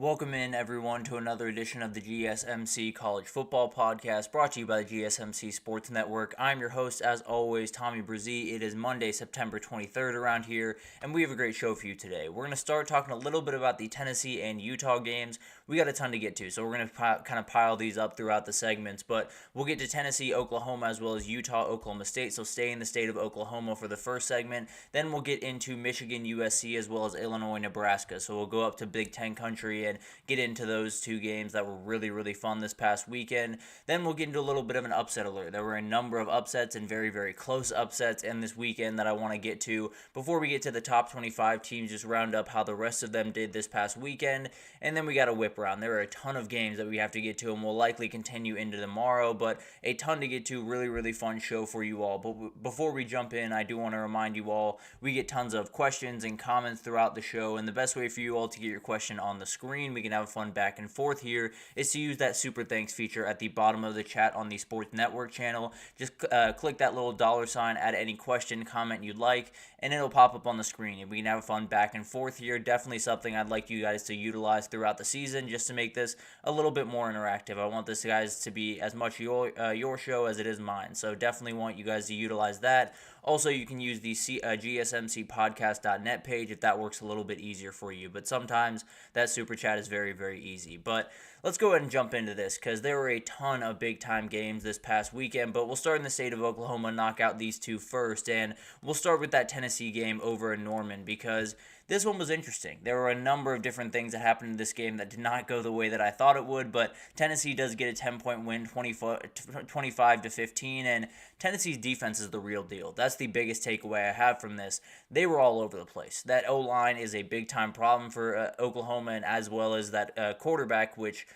Welcome in, everyone, to another edition of the GSMC College Football Podcast, brought to you by the GSMC Sports Network. I'm your host, as always, Tommy Brzee. It is Monday, September 23rd around here, and we have a great show for you today. We're going to start talking a little bit about the Tennessee and Utah games. We got a ton to get to, so we're going to kind of pile these up throughout the segments, but we'll get to Tennessee, Oklahoma, as well as Utah, Oklahoma State, so stay in the state of Oklahoma for the first segment. Then we'll get into Michigan, USC, as well as Illinois, Nebraska, so we'll go up to Big Ten country and get into those two games that were really fun this past weekend. Then we'll get into a little bit of an upset alert. There were a number of upsets and very close upsets in this weekend that I want to get to. Before we get to the top 25 teams, just round up how the rest of them did this past weekend, and then we got a whip round. There are a ton of games that we have to get to, and we'll likely continue into tomorrow, but a ton to get to. Really fun show for you all. But before we jump in, I do want to remind you all, we get tons of questions and comments throughout the show, and the best way for you all to get your question on the screen, we can have a fun back and forth here, is to use that super thanks feature at the bottom of the chat on the Sports Network channel. Just click that little $sign, add any question, comment you'd like, and it'll pop up on the screen, and we can have a fun back and forth here. Definitely something I'd like you guys to utilize throughout the season, just to make this a little bit more interactive. I want this, guys, to be as much your show as it is mine, so definitely want you guys to utilize that. Also, you can use the GSMCpodcast.net page if that works a little bit easier for you. But sometimes that super chat is very easy. But let's go ahead and jump into this, because there were a ton of big-time games this past weekend. But we'll start in the state of Oklahoma, knock out these two first. And we'll start with that Tennessee game over in Norman, because this one was interesting. There were a number of different things that happened in this game that did not go the way that I thought it would, but Tennessee does get a 10-point win, 25-15, and Tennessee's defense is the real deal. That's the biggest takeaway I have from this. They were all over the place. That O-line is a big-time problem for Oklahoma, and as well as that quarterback, which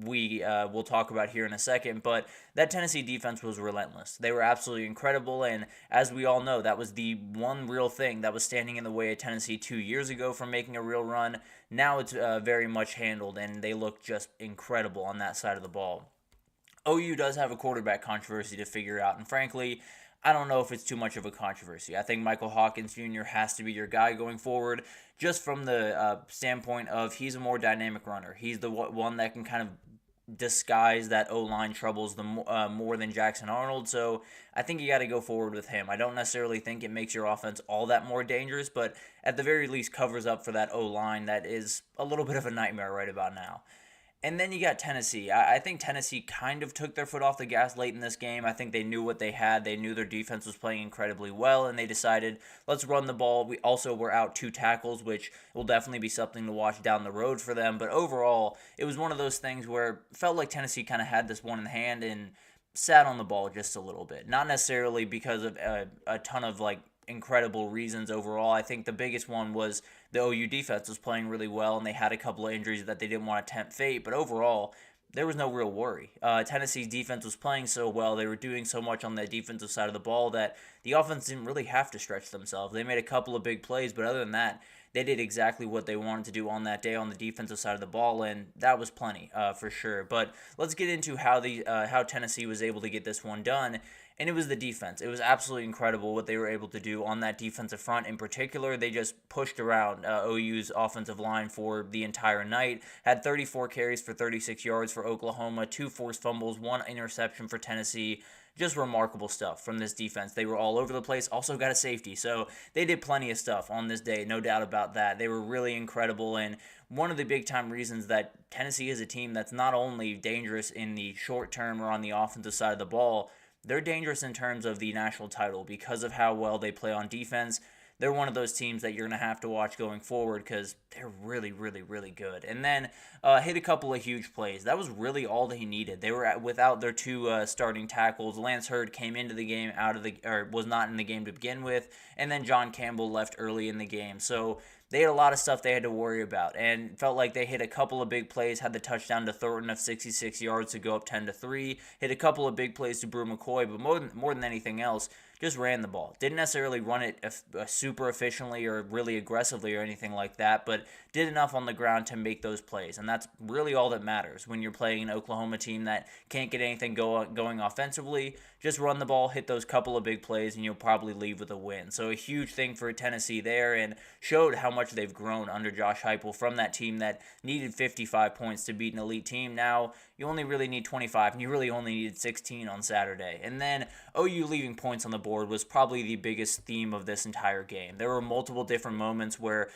we will talk about here in a second, but that Tennessee defense was relentless. They were absolutely incredible, and as we all know, that was the one real thing that was standing in the way of Tennessee 2 years ago from making a real run. Now it's very much handled, and they look just incredible on that side of the ball. OU does have a quarterback controversy to figure out, and frankly, I don't know if it's too much of a controversy. I think Michael Hawkins Jr. has to be your guy going forward, just from the standpoint of he's a more dynamic runner. He's the one that can kind of disguise that O-line troubles more than Jackson Arnold, so I think you got to go forward with him. I don't necessarily think it makes your offense all that more dangerous, but at the very least covers up for that O-line that is a little bit of a nightmare right about now. And then you got Tennessee. I think Tennessee kind of took their foot off the gas late in this game. I think they knew what they had. They knew their defense was playing incredibly well, and they decided, let's run the ball. We also were out 2 tackles, which will definitely be something to watch down the road for them. But overall, it was one of those things where it felt like Tennessee kind of had this one in hand and sat on the ball just a little bit. Not necessarily because of a ton of incredible reasons overall. I think the biggest one was the OU defense was playing really well, and they had a couple of injuries that they didn't want to tempt fate, but overall, there was no real worry. Tennessee's defense was playing so well, they were doing so much on the defensive side of the ball that the offense didn't really have to stretch themselves. They made a couple of big plays, but other than that, they did exactly what they wanted to do on that day on the defensive side of the ball, and that was plenty for sure. But let's get into how Tennessee was able to get this one done. And it was the defense. It was absolutely incredible what they were able to do on that defensive front. In particular, they just pushed around OU's offensive line for the entire night. Had 34 carries for 36 yards for Oklahoma, 2 forced fumbles, 1 interception for Tennessee. Just remarkable stuff from this defense. They were all over the place. Also got a safety. So they did plenty of stuff on this day. No doubt about that. They were really incredible. And one of the big-time reasons that Tennessee is a team that's not only dangerous in the short term or on the offensive side of the ball, they're dangerous in terms of the national title because of how well they play on defense. They're one of those teams that you're going to have to watch going forward because they're really good. And then hit a couple of huge plays. That was really all that he needed. They were without their 2 starting tackles. Lance Hurd came into the game was not in the game to begin with, and then John Campbell left early in the game. So they had a lot of stuff they had to worry about, and felt like they hit a couple of big plays, had the touchdown to Thornton of 66 yards to go up 10-3, hit a couple of big plays to Brew McCoy, but more than anything else, just ran the ball. Didn't necessarily run it super efficiently or really aggressively or anything like that, but did enough on the ground to make those plays, and that's really all that matters when you're playing an Oklahoma team that can't get anything going offensively. Just run the ball, hit those couple of big plays, and you'll probably leave with a win. So a huge thing for Tennessee there, and showed how much they've grown under Josh Heupel from that team that needed 55 points to beat an elite team. Now you only really need 25, and you really only needed 16 on Saturday. And then OU leaving points on the board was probably the biggest theme of this entire game. There were multiple different moments where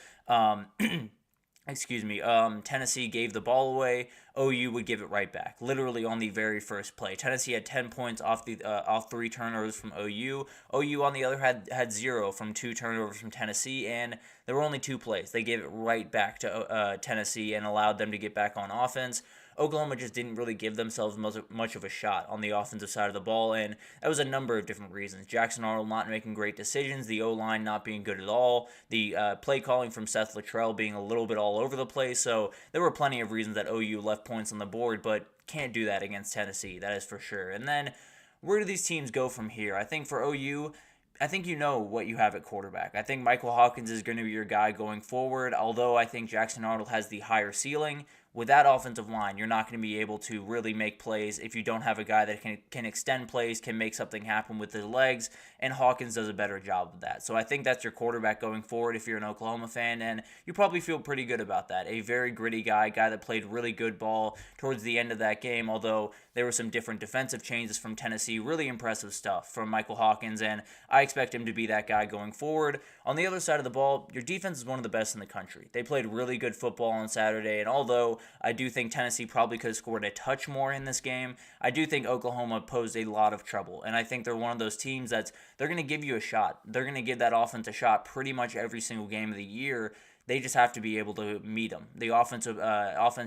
Tennessee gave the ball away. OU would give it right back, literally on the very first play. Tennessee had 10 points off 3 turnovers from OU. OU, on the other hand, had 0 from 2 turnovers from Tennessee, and there were only 2 plays. They gave it right back to Tennessee and allowed them to get back on offense. Oklahoma just didn't really give themselves much of a shot on the offensive side of the ball, and that was a number of different reasons. Jackson Arnold not making great decisions, the O-line not being good at all, the play calling from Seth Luttrell being a little bit all over the place, so there were plenty of reasons that OU left points on the board, but can't do that against Tennessee, that is for sure. And then, where do these teams go from here? I think for OU, I think you know what you have at quarterback. I think Michael Hawkins is going to be your guy going forward, although I think Jackson Arnold has the higher ceiling. With that offensive line, you're not going to be able to really make plays if you don't have a guy that can extend plays, can make something happen with his legs, and Hawkins does a better job of that. So I think that's your quarterback going forward if you're an Oklahoma fan, and you probably feel pretty good about that. A very gritty guy that played really good ball towards the end of that game, although there were some different defensive changes from Tennessee. Really impressive stuff from Michael Hawkins, and I expect him to be that guy going forward. On the other side of the ball, your defense is one of the best in the country. They played really good football on Saturday, and although I do think Tennessee probably could have scored a touch more in this game, I do think Oklahoma posed a lot of trouble, and I think they're one of those teams they're going to give you a shot. They're going to give that offense a shot pretty much every single game of the year. They just have to be able to meet them. The offense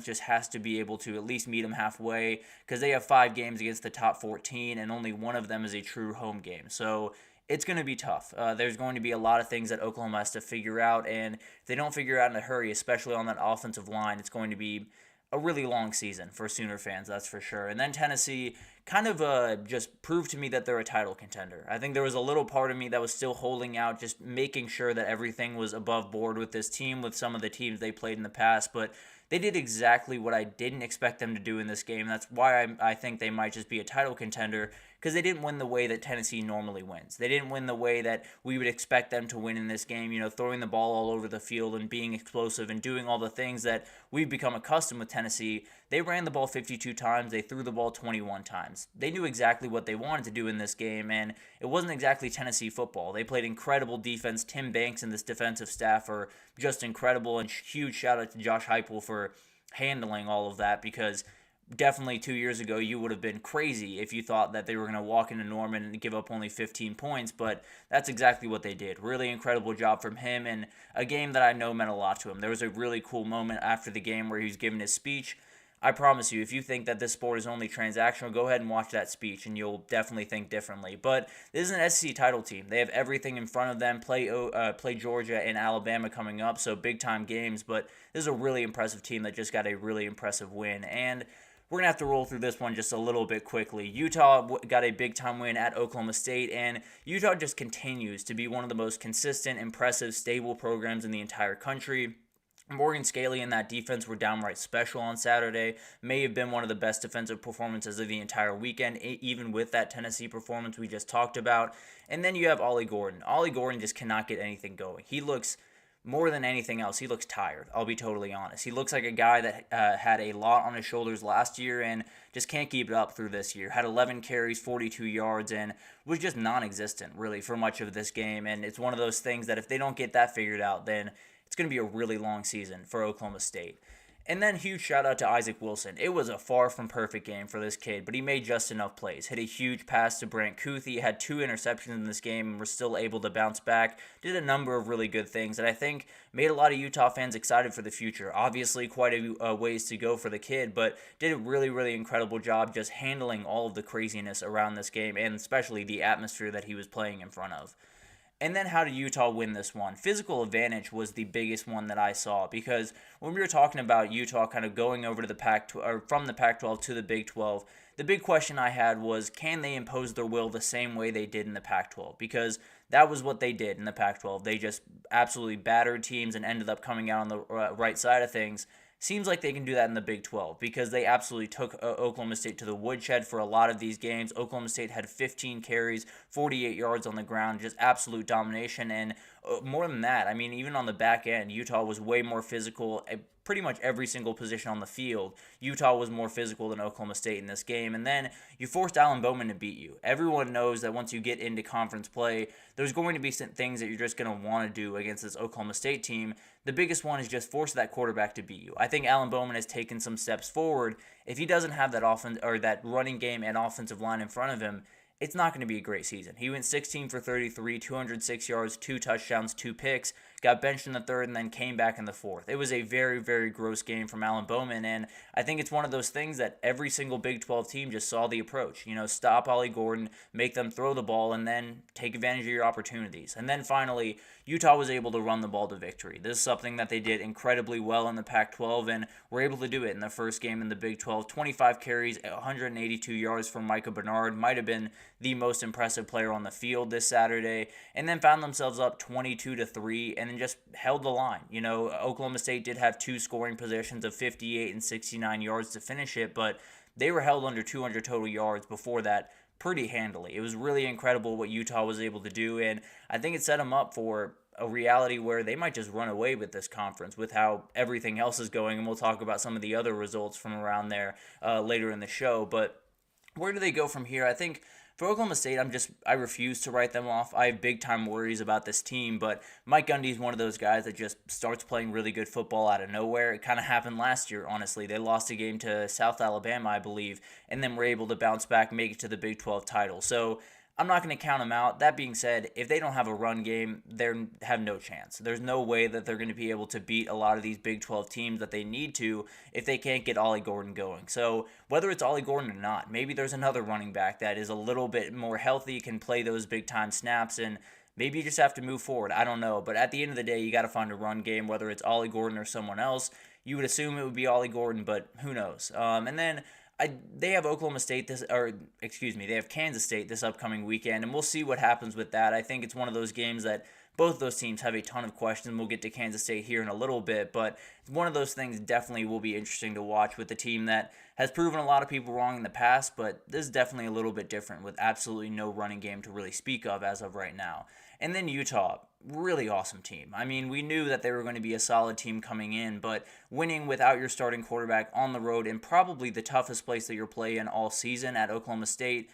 just has to be able to at least meet them halfway, because they have 5 games against the top 14, and only one of them is a true home game. So it's going to be tough. There's going to be a lot of things that Oklahoma has to figure out, and if they don't figure it out in a hurry, especially on that offensive line, it's going to be a really long season for Sooner fans, that's for sure. And then Tennessee kind of just proved to me that they're a title contender. I think there was a little part of me that was still holding out, just making sure that everything was above board with this team, with some of the teams they played in the past, but they did exactly what I didn't expect them to do in this game. That's why I think they might just be a title contender, because they didn't win the way that Tennessee normally wins. They didn't win the way that we would expect them to win in this game, throwing the ball all over the field and being explosive and doing all the things that we've become accustomed with Tennessee. They ran the ball 52 times. They threw the ball 21 times. They knew exactly what they wanted to do in this game, and it wasn't exactly Tennessee football. They played incredible defense. Tim Banks and this defensive staff are just incredible, and huge shout out to Josh Heupel for handling all of that, because definitely 2 years ago you would have been crazy if you thought that they were going to walk into Norman and give up only 15 points, but that's exactly what they did. Really incredible job from him, and a game that I know meant a lot to him. There was a really cool moment after the game where he was giving his speech. I promise you, if you think that this sport is only transactional, go ahead and watch that speech, and you'll definitely think differently. But this is an SEC title team. They have everything in front of them. Play Georgia and Alabama coming up, so big-time games. But this is a really impressive team that just got a really impressive win. And we're going to have to roll through this one just a little bit quickly. Utah got a big-time win at Oklahoma State, and Utah just continues to be one of the most consistent, impressive, stable programs in the entire country. Morgan Scaley and that defense were downright special on Saturday. May have been one of the best defensive performances of the entire weekend, even with that Tennessee performance we just talked about. And then you have Ollie Gordon. Ollie Gordon just cannot get anything going. He looks, more than anything else, he looks tired, I'll be totally honest. He looks like a guy that had a lot on his shoulders last year and just can't keep it up through this year. Had 11 carries, 42 yards, and was just non-existent, really, for much of this game. And it's one of those things that if they don't get that figured out, then it's going to be a really long season for Oklahoma State. And then huge shout out to Isaac Wilson. It was a far from perfect game for this kid, but he made just enough plays. Hit a huge pass to Brant Kuthi, had 2 interceptions in this game, and was still able to bounce back. Did a number of really good things that I think made a lot of Utah fans excited for the future. Obviously, quite a ways to go for the kid, but did a really, really incredible job just handling all of the craziness around this game, and especially the atmosphere that he was playing in front of. And then how did Utah win this one? Physical advantage was the biggest one that I saw, because when we were talking about Utah kind of going over to the from the Pac-12 to the Big 12, the big question I had was, can they impose their will the same way they did in the Pac-12? Because that was what they did in the Pac-12. They just absolutely battered teams and ended up coming out on the right side of things. Seems like they can do that in the Big 12, because they absolutely took Oklahoma State to the woodshed for a lot of these games. Oklahoma State had 15 carries, 48 yards on the ground, just absolute domination, and More than that, I mean, even on the back end, Utah was way more physical at pretty much every single position on the field. Utah was more physical than Oklahoma State in this game, and then you forced Allen Bowman to beat you. Everyone knows that once you get into conference play, there's going to be some things that you're just going to want to do against this Oklahoma State team. The biggest one is just force that quarterback to beat you. I think Allen Bowman has taken some steps forward. If he doesn't have that offense or that running game and offensive line in front of him, it's not going to be a great season. He went 16 for 33, 206 yards, 2 touchdowns, 2 picks, got benched in the third, and then came back in the fourth. It was a very, very gross game from Allen Bowman, and I think it's one of those things that every single Big 12 team just saw the approach. Stop Ollie Gordon, make them throw the ball, and then take advantage of your opportunities. And then finally, Utah was able to run the ball to victory. This is something that they did incredibly well in the Pac-12, and were able to do it in the first game in the Big 12. 25 carries, 182 yards from Micah Bernard, might have been the most impressive player on the field this Saturday, and then found themselves up 22-3, and then just held the line. Oklahoma State did have 2 scoring possessions of 58 and 69 yards to finish it, but they were held under 200 total yards before that pretty handily. It was really incredible what Utah was able to do, and I think it set them up for a reality where they might just run away with this conference with how everything else is going, and we'll talk about some of the other results from around there later in the show. But where do they go from here? I think for Oklahoma State, I refuse to write them off. I have big-time worries about this team, but Mike Gundy is one of those guys that just starts playing really good football out of nowhere. It kind of happened last year, honestly. They lost a game to South Alabama, I believe, and then were able to bounce back, make it to the Big 12 title. So I'm not going to count them out. That being said, if they don't have a run game, they have no chance. There's no way that they're going to be able to beat a lot of these Big 12 teams that they need to if they can't get Ollie Gordon going. So whether it's Ollie Gordon or not, maybe there's another running back that is a little bit more healthy, can play those big-time snaps, and maybe you just have to move forward. I don't know. But at the end of the day, you got to find a run game, whether it's Ollie Gordon or someone else. You would assume it would be Ollie Gordon, but who knows? And then they have they have Kansas State this upcoming weekend, and we'll see what happens with that. I think it's one of those games that both those teams have a ton of questions. We'll get to Kansas State here in a little bit, but one of those things definitely will be interesting to watch with a team that has proven a lot of people wrong in the past, but this is definitely a little bit different with absolutely no running game to really speak of as of right now. And then Utah, really awesome team. I mean, we knew that they were going to be a solid team coming in, but winning without your starting quarterback on the road in probably the toughest place that you're playing all season at Oklahoma State,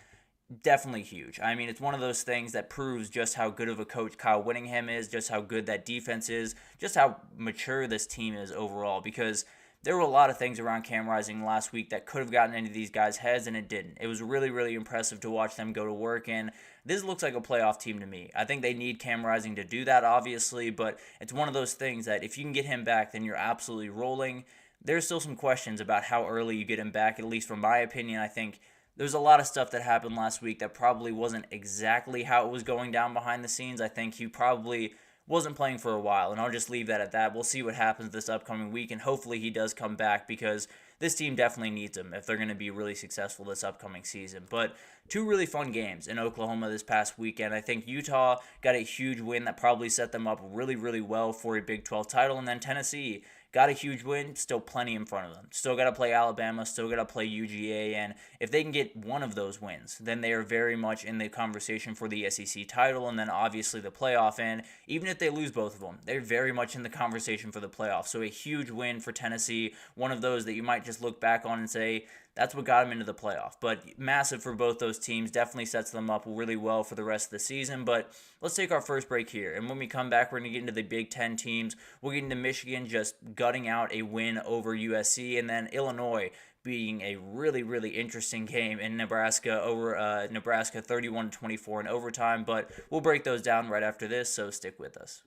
definitely huge. I mean, it's one of those things that proves just how good of a coach Kyle Whittingham is, just how good that defense is, just how mature this team is overall, because there were a lot of things around Cam Rising last week that could have gotten into these guys' heads, and it didn't. It was really, really impressive to watch them go to work, and this looks like a playoff team to me. I think they need Cam Rising to do that, obviously, but it's one of those things that if you can get him back, then you're absolutely rolling. There's still some questions about how early you get him back, at least from my opinion. I think there's a lot of stuff that happened last week that probably wasn't exactly how it was going down behind the scenes. I think he probably wasn't playing for a while, and I'll just leave that at that. We'll see what happens this upcoming week, and hopefully he does come back, because this team definitely needs him if they're going to be really successful this upcoming season. But 2 really fun games in Oklahoma this past weekend. I think Utah got a huge win that probably set them up really, really well for a Big 12 title, and then Tennessee got a huge win, still plenty in front of them. Still got to play Alabama, still got to play UGA, and if they can get one of those wins, then they are very much in the conversation for the SEC title, and then obviously the playoff, and even if they lose both of them, they're very much in the conversation for the playoff. So a huge win for Tennessee, one of those that you might just look back on and say, that's what got them into the playoff. But massive for both those teams. Definitely sets them up really well for the rest of the season. But let's take our first break here. And when we come back, we're going to get into the Big Ten teams. We'll get into Michigan just gutting out a win over USC. And then Illinois being a really, really interesting game in Nebraska over Nebraska 31-24 in overtime. But we'll break those down right after this, so stick with us.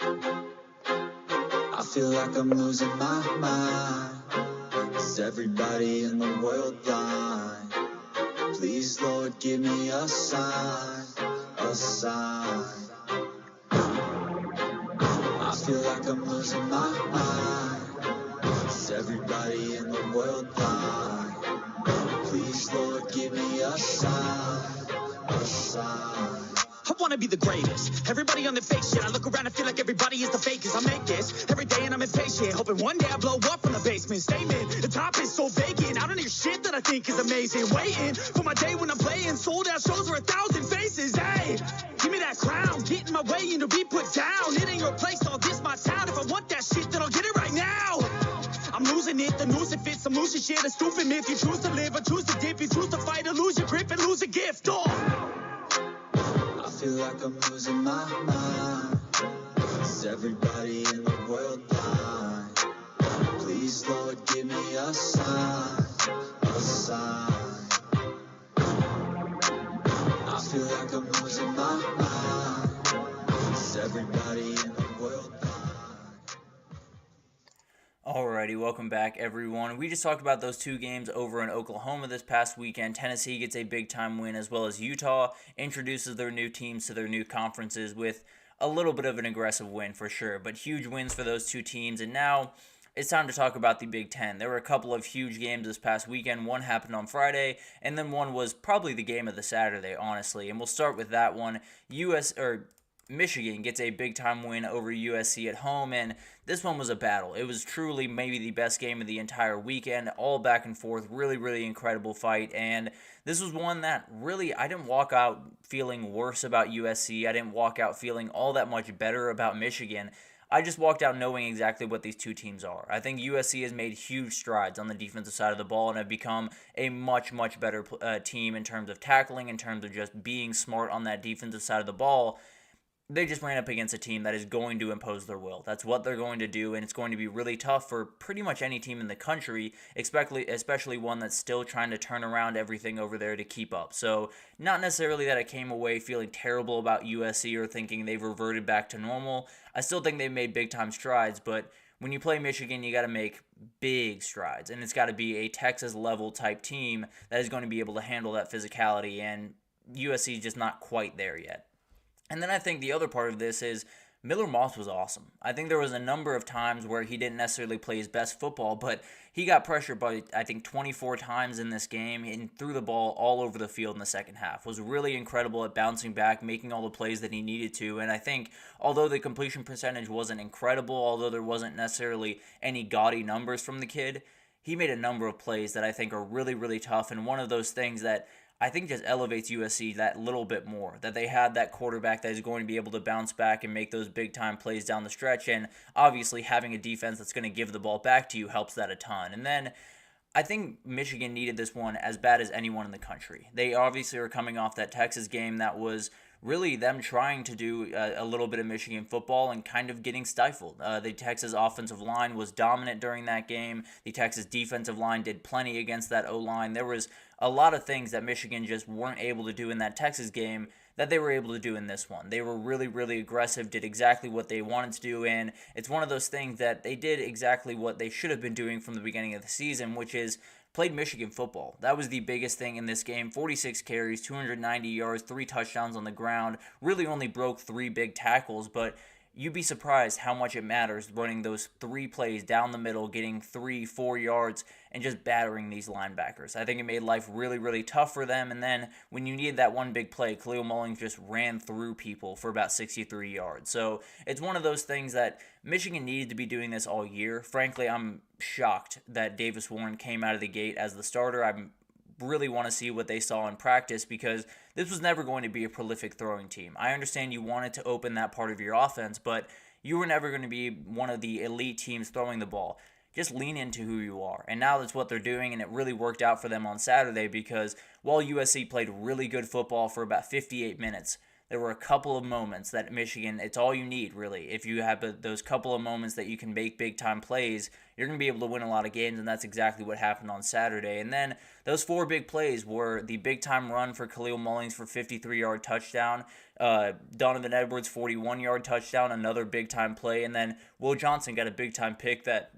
I feel like I'm losing my mind. Is everybody in the world blind? Please, Lord, give me a sign, a sign. I feel like I'm losing my mind. Is everybody in the world blind? Please, Lord, give me a sign, a sign. I wanna be the greatest. Everybody on the fake shit. I look around and feel like everybody is the fakest. I make this every day and I'm impatient. Hoping one day I blow up from the basement. Statement, the top is so vacant. I don't hear shit that I think is amazing. Waiting for my day when I'm playing. Sold out shows for 1,000 faces. Hey, give me that crown. Get in my my way and to be put down. It ain't your place, all this my town. If I want that shit, then I'll get it right now. I'm losing it, the news it fits, I'm losing shit, a stupid myth. You choose to live or choose to dip, you choose to fight or lose your grip and lose a gift. I feel like I'm losing my mind. Is everybody in the world blind? Please, Lord, give me a sign, a sign. I feel like I'm losing my mind. Is everybody in the world blind? Alrighty, welcome back, everyone. We just talked about those two games over in Oklahoma this past weekend. Tennessee gets a big-time win, as well as Utah introduces their new teams to their new conferences with a little bit of an aggressive win for sure, but huge wins for those two teams. And now it's time to talk about the Big Ten. There were a couple of huge games this past weekend. One happened on Friday, and then one was probably the game of the Saturday, honestly. And we'll start with that one. Michigan gets a big-time win over USC at home, and this one was a battle. It was truly maybe the best game of the entire weekend, all back and forth, really, really incredible fight, and this was one that really, I didn't walk out feeling worse about USC. I didn't walk out feeling all that much better about Michigan. I just walked out knowing exactly what these two teams are. I think USC has made huge strides on the defensive side of the ball and have become a much, much better team in terms of tackling, in terms of just being smart on that defensive side of the ball. They just ran up against a team that is going to impose their will. That's what they're going to do, and it's going to be really tough for pretty much any team in the country, especially one that's still trying to turn around everything over there to keep up. So not necessarily that I came away feeling terrible about USC or thinking they've reverted back to normal. I still think they've made big-time strides, but when you play Michigan, you got to make big strides, and it's got to be a Texas-level type team that is going to be able to handle that physicality, and USC is just not quite there yet. And then I think the other part of this is Miller Moss was awesome. I think there was a number of times where he didn't necessarily play his best football, but he got pressured by, I think, 24 times in this game and threw the ball all over the field in the second half. Was really incredible at bouncing back, making all the plays that he needed to. And I think although the completion percentage wasn't incredible, although there wasn't necessarily any gaudy numbers from the kid, he made a number of plays that I think are really, really tough. And one of those things that I think just elevates USC that little bit more, that they had that quarterback that is going to be able to bounce back and make those big-time plays down the stretch, and obviously having a defense that's going to give the ball back to you helps that a ton. And then I think Michigan needed this one as bad as anyone in the country. They obviously are coming off that Texas game that was really them trying to do a little bit of Michigan football and kind of getting stifled. The Texas offensive line was dominant during that game. The Texas defensive line did plenty against that O-line. There was a lot of things that Michigan just weren't able to do in that Texas game that they were able to do in this one. They were really, really aggressive, did exactly what they wanted to do, and it's one of those things that they did exactly what they should have been doing from the beginning of the season, which is played Michigan football. That was the biggest thing in this game. 46 carries, 290 yards, 3 touchdowns on the ground. Really only broke 3 big tackles, but you'd be surprised how much it matters running those 3 plays down the middle, getting 3-4 yards, and just battering these linebackers. I think it made life really, really tough for them. And then when you needed that one big play, Khalil Mullings just ran through people for about 63 yards. So it's one of those things that Michigan needed to be doing this all year. Frankly, I'm shocked that Davis Warren came out of the gate as the starter. I really want to see what they saw in practice because this was never going to be a prolific throwing team. I understand you wanted to open that part of your offense, but you were never going to be one of the elite teams throwing the ball. Just lean into who you are. And now that's what they're doing, and it really worked out for them on Saturday because while USC played really good football for about 58 minutes, there were a couple of moments that Michigan, it's all you need, really. If you have those couple of moments that you can make big-time plays, you're going to be able to win a lot of games, and that's exactly what happened on Saturday. And then those 4 big plays were the big-time run for Khalil Mullings for 53-yard touchdown, Donovan Edwards 41-yard touchdown, another big-time play, and then Will Johnson got a big-time pick that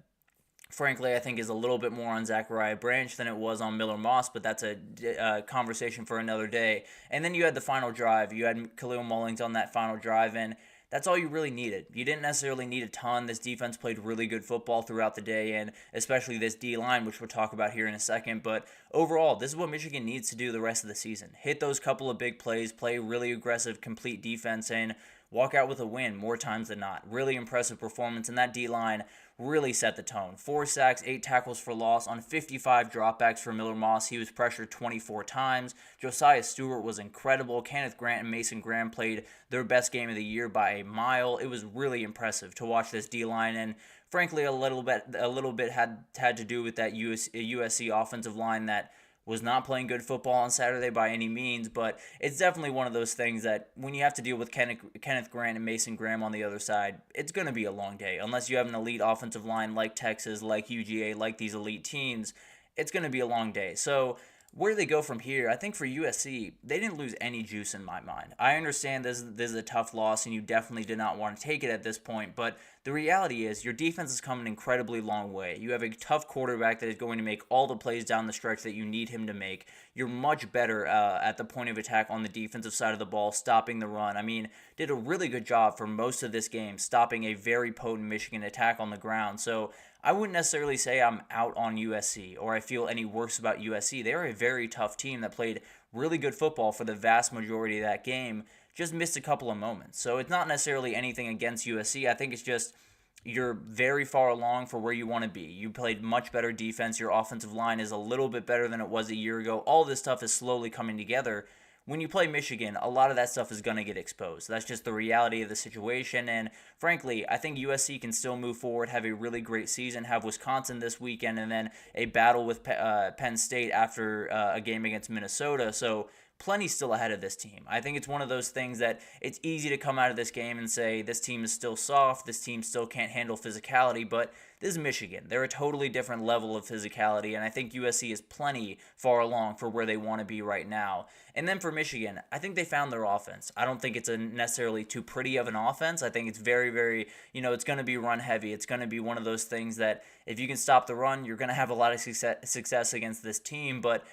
frankly, I think is a little bit more on Zachariah Branch than it was on Miller Moss, but that's a conversation for another day. And then you had the final drive. You had Khalil Mullings on that final drive, and that's all you really needed. You didn't necessarily need a ton. This defense played really good football throughout the day, and especially this D-line, which we'll talk about here in a second. But overall, this is what Michigan needs to do the rest of the season. Hit those couple of big plays, play really aggressive, complete defense, and walk out with a win more times than not. Really impressive performance, and that D-line really set the tone. 4 sacks, 8 tackles for loss on 55 dropbacks for Miller Moss. He was pressured 24 times. Josiah Stewart was incredible. Kenneth Grant and Mason Graham played their best game of the year by a mile. It was really impressive to watch this D-line, and frankly, a little bit had to do with that USC offensive line that was not playing good football on Saturday by any means, but it's definitely one of those things that when you have to deal with Kenneth Grant and Mason Graham on the other side, it's going to be a long day. Unless you have an elite offensive line like Texas, like UGA, like these elite teams, it's going to be a long day. So where do they go from here? I think for USC, they didn't lose any juice in my mind. I understand this is a tough loss, and you definitely did not want to take it at this point, but the reality is your defense has come an incredibly long way. You have a tough quarterback that is going to make all the plays down the stretch that you need him to make. You're much better at the point of attack on the defensive side of the ball, stopping the run. I mean, did a really good job for most of this game, stopping a very potent Michigan attack on the ground. So I wouldn't necessarily say I'm out on USC or I feel any worse about USC. They are a very tough team that played really good football for the vast majority of that game, just missed a couple of moments. So it's not necessarily anything against USC. I think it's just you're very far along for where you want to be. You played much better defense. Your offensive line is a little bit better than it was a year ago. All this stuff is slowly coming together. When you play Michigan, a lot of that stuff is going to get exposed. That's just the reality of the situation. And frankly, I think USC can still move forward, have a really great season, have Wisconsin this weekend, and then a battle with Penn State after a game against Minnesota. So plenty still ahead of this team. I think it's one of those things that it's easy to come out of this game and say this team is still soft, this team still can't handle physicality, but this is Michigan. They're a totally different level of physicality, and I think USC is plenty far along for where they want to be right now. And then for Michigan, I think they found their offense. I don't think it's a necessarily too pretty of an offense. I think it's very, very, it's going to be run heavy. It's going to be one of those things that if you can stop the run, you're going to have a lot of success against this team, but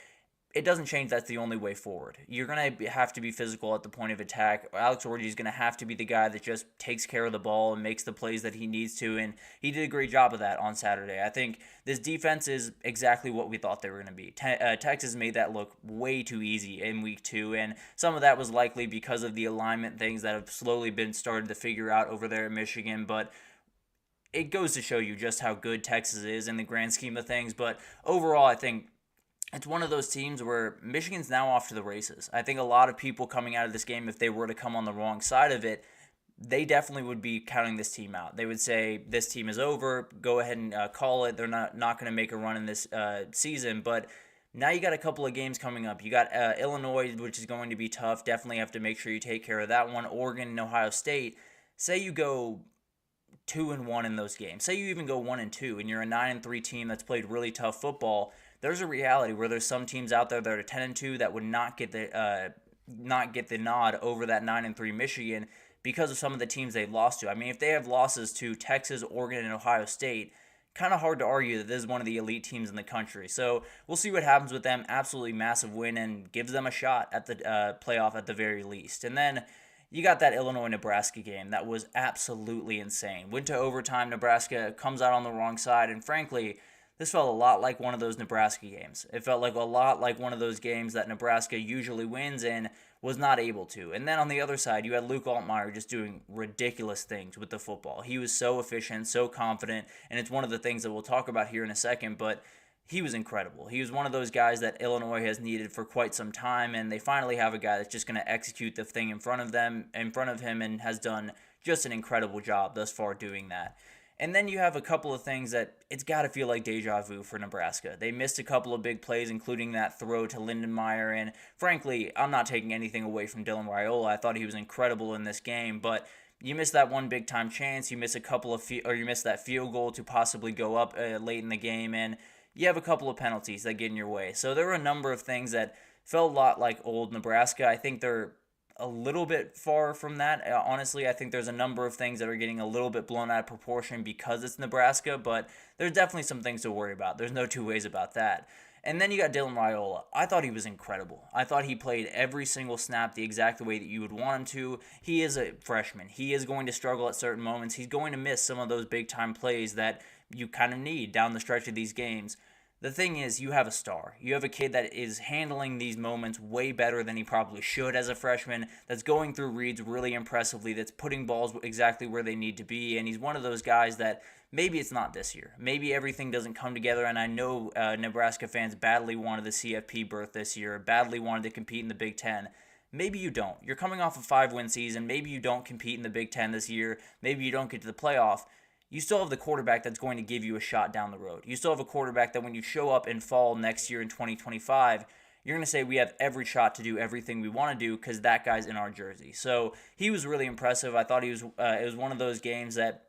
it doesn't change that's the only way forward. You're going to have to be physical at the point of attack. Alex Orji is going to have to be the guy that just takes care of the ball and makes the plays that he needs to, and he did a great job of that on Saturday. I think this defense is exactly what we thought they were going to be. Texas made that look way too easy in week 2, and some of that was likely because of the alignment things that have slowly been started to figure out over there at Michigan, but it goes to show you just how good Texas is in the grand scheme of things. But overall, I think it's one of those teams where Michigan's now off to the races. I think a lot of people coming out of this game, if they were to come on the wrong side of it, they definitely would be counting this team out. They would say, this team is over, go ahead and call it. They're not going to make a run in this season. But now you got a couple of games coming up. You got Illinois, which is going to be tough. Definitely have to make sure you take care of that one. Oregon and Ohio State. Say you go 2-1 in those games. Say you even go 1-2, and you're a 9-3 team that's played really tough football. There's a reality where there's some teams out there that are 10-2 that would not get the nod over that 9-3 Michigan because of some of the teams they've lost to. I mean, if they have losses to Texas, Oregon, and Ohio State, kind of hard to argue that this is one of the elite teams in the country. So we'll see what happens with them. Absolutely massive win and gives them a shot at the playoff at the very least. And then you got that Illinois-Nebraska game that was absolutely insane. Went to overtime. Nebraska comes out on the wrong side, and frankly, this felt a lot like one of those Nebraska games. It felt like a lot like one of those games that Nebraska usually wins and was not able to. And then on the other side, you had Luke Altmaier just doing ridiculous things with the football. He was so efficient, so confident, and it's one of the things that we'll talk about here in a second, but he was incredible. He was one of those guys that Illinois has needed for quite some time, and they finally have a guy that's just going to execute the thing in front of him, and has done just an incredible job thus far doing that. And then you have a couple of things that it's got to feel like deja vu for Nebraska. They missed a couple of big plays, including that throw to Lindenmeyer. And frankly, I'm not taking anything away from Dylan Raiola. I thought he was incredible in this game, but you miss that one big time chance. You miss you miss that field goal to possibly go up late in the game, and you have a couple of penalties that get in your way. So there were a number of things that felt a lot like old Nebraska. I think they're a little bit far from that. Honestly, I think there's a number of things that are getting a little bit blown out of proportion because it's Nebraska, but there's definitely some things to worry about. There's no two ways about that. And then you got Dylan Raiola. I thought he was incredible. I thought he played every single snap the exact way that you would want him to. He is a freshman. He is going to struggle at certain moments. He's going to miss some of those big-time plays that you kind of need down the stretch of these games. The thing is, you have a star. You have a kid that is handling these moments way better than he probably should as a freshman, that's going through reads really impressively, that's putting balls exactly where they need to be, and he's one of those guys that maybe it's not this year. Maybe everything doesn't come together, and I know Nebraska fans badly wanted the CFP berth this year, badly wanted to compete in the Big Ten. Maybe you don't. You're coming off a 5-win season. Maybe you don't compete in the Big Ten this year. Maybe you don't get to the playoff. You still have the quarterback that's going to give you a shot down the road. You still have a quarterback that when you show up in fall next year in 2025, you're going to say we have every shot to do everything we want to do because that guy's in our jersey. So he was really impressive. I thought it was one of those games that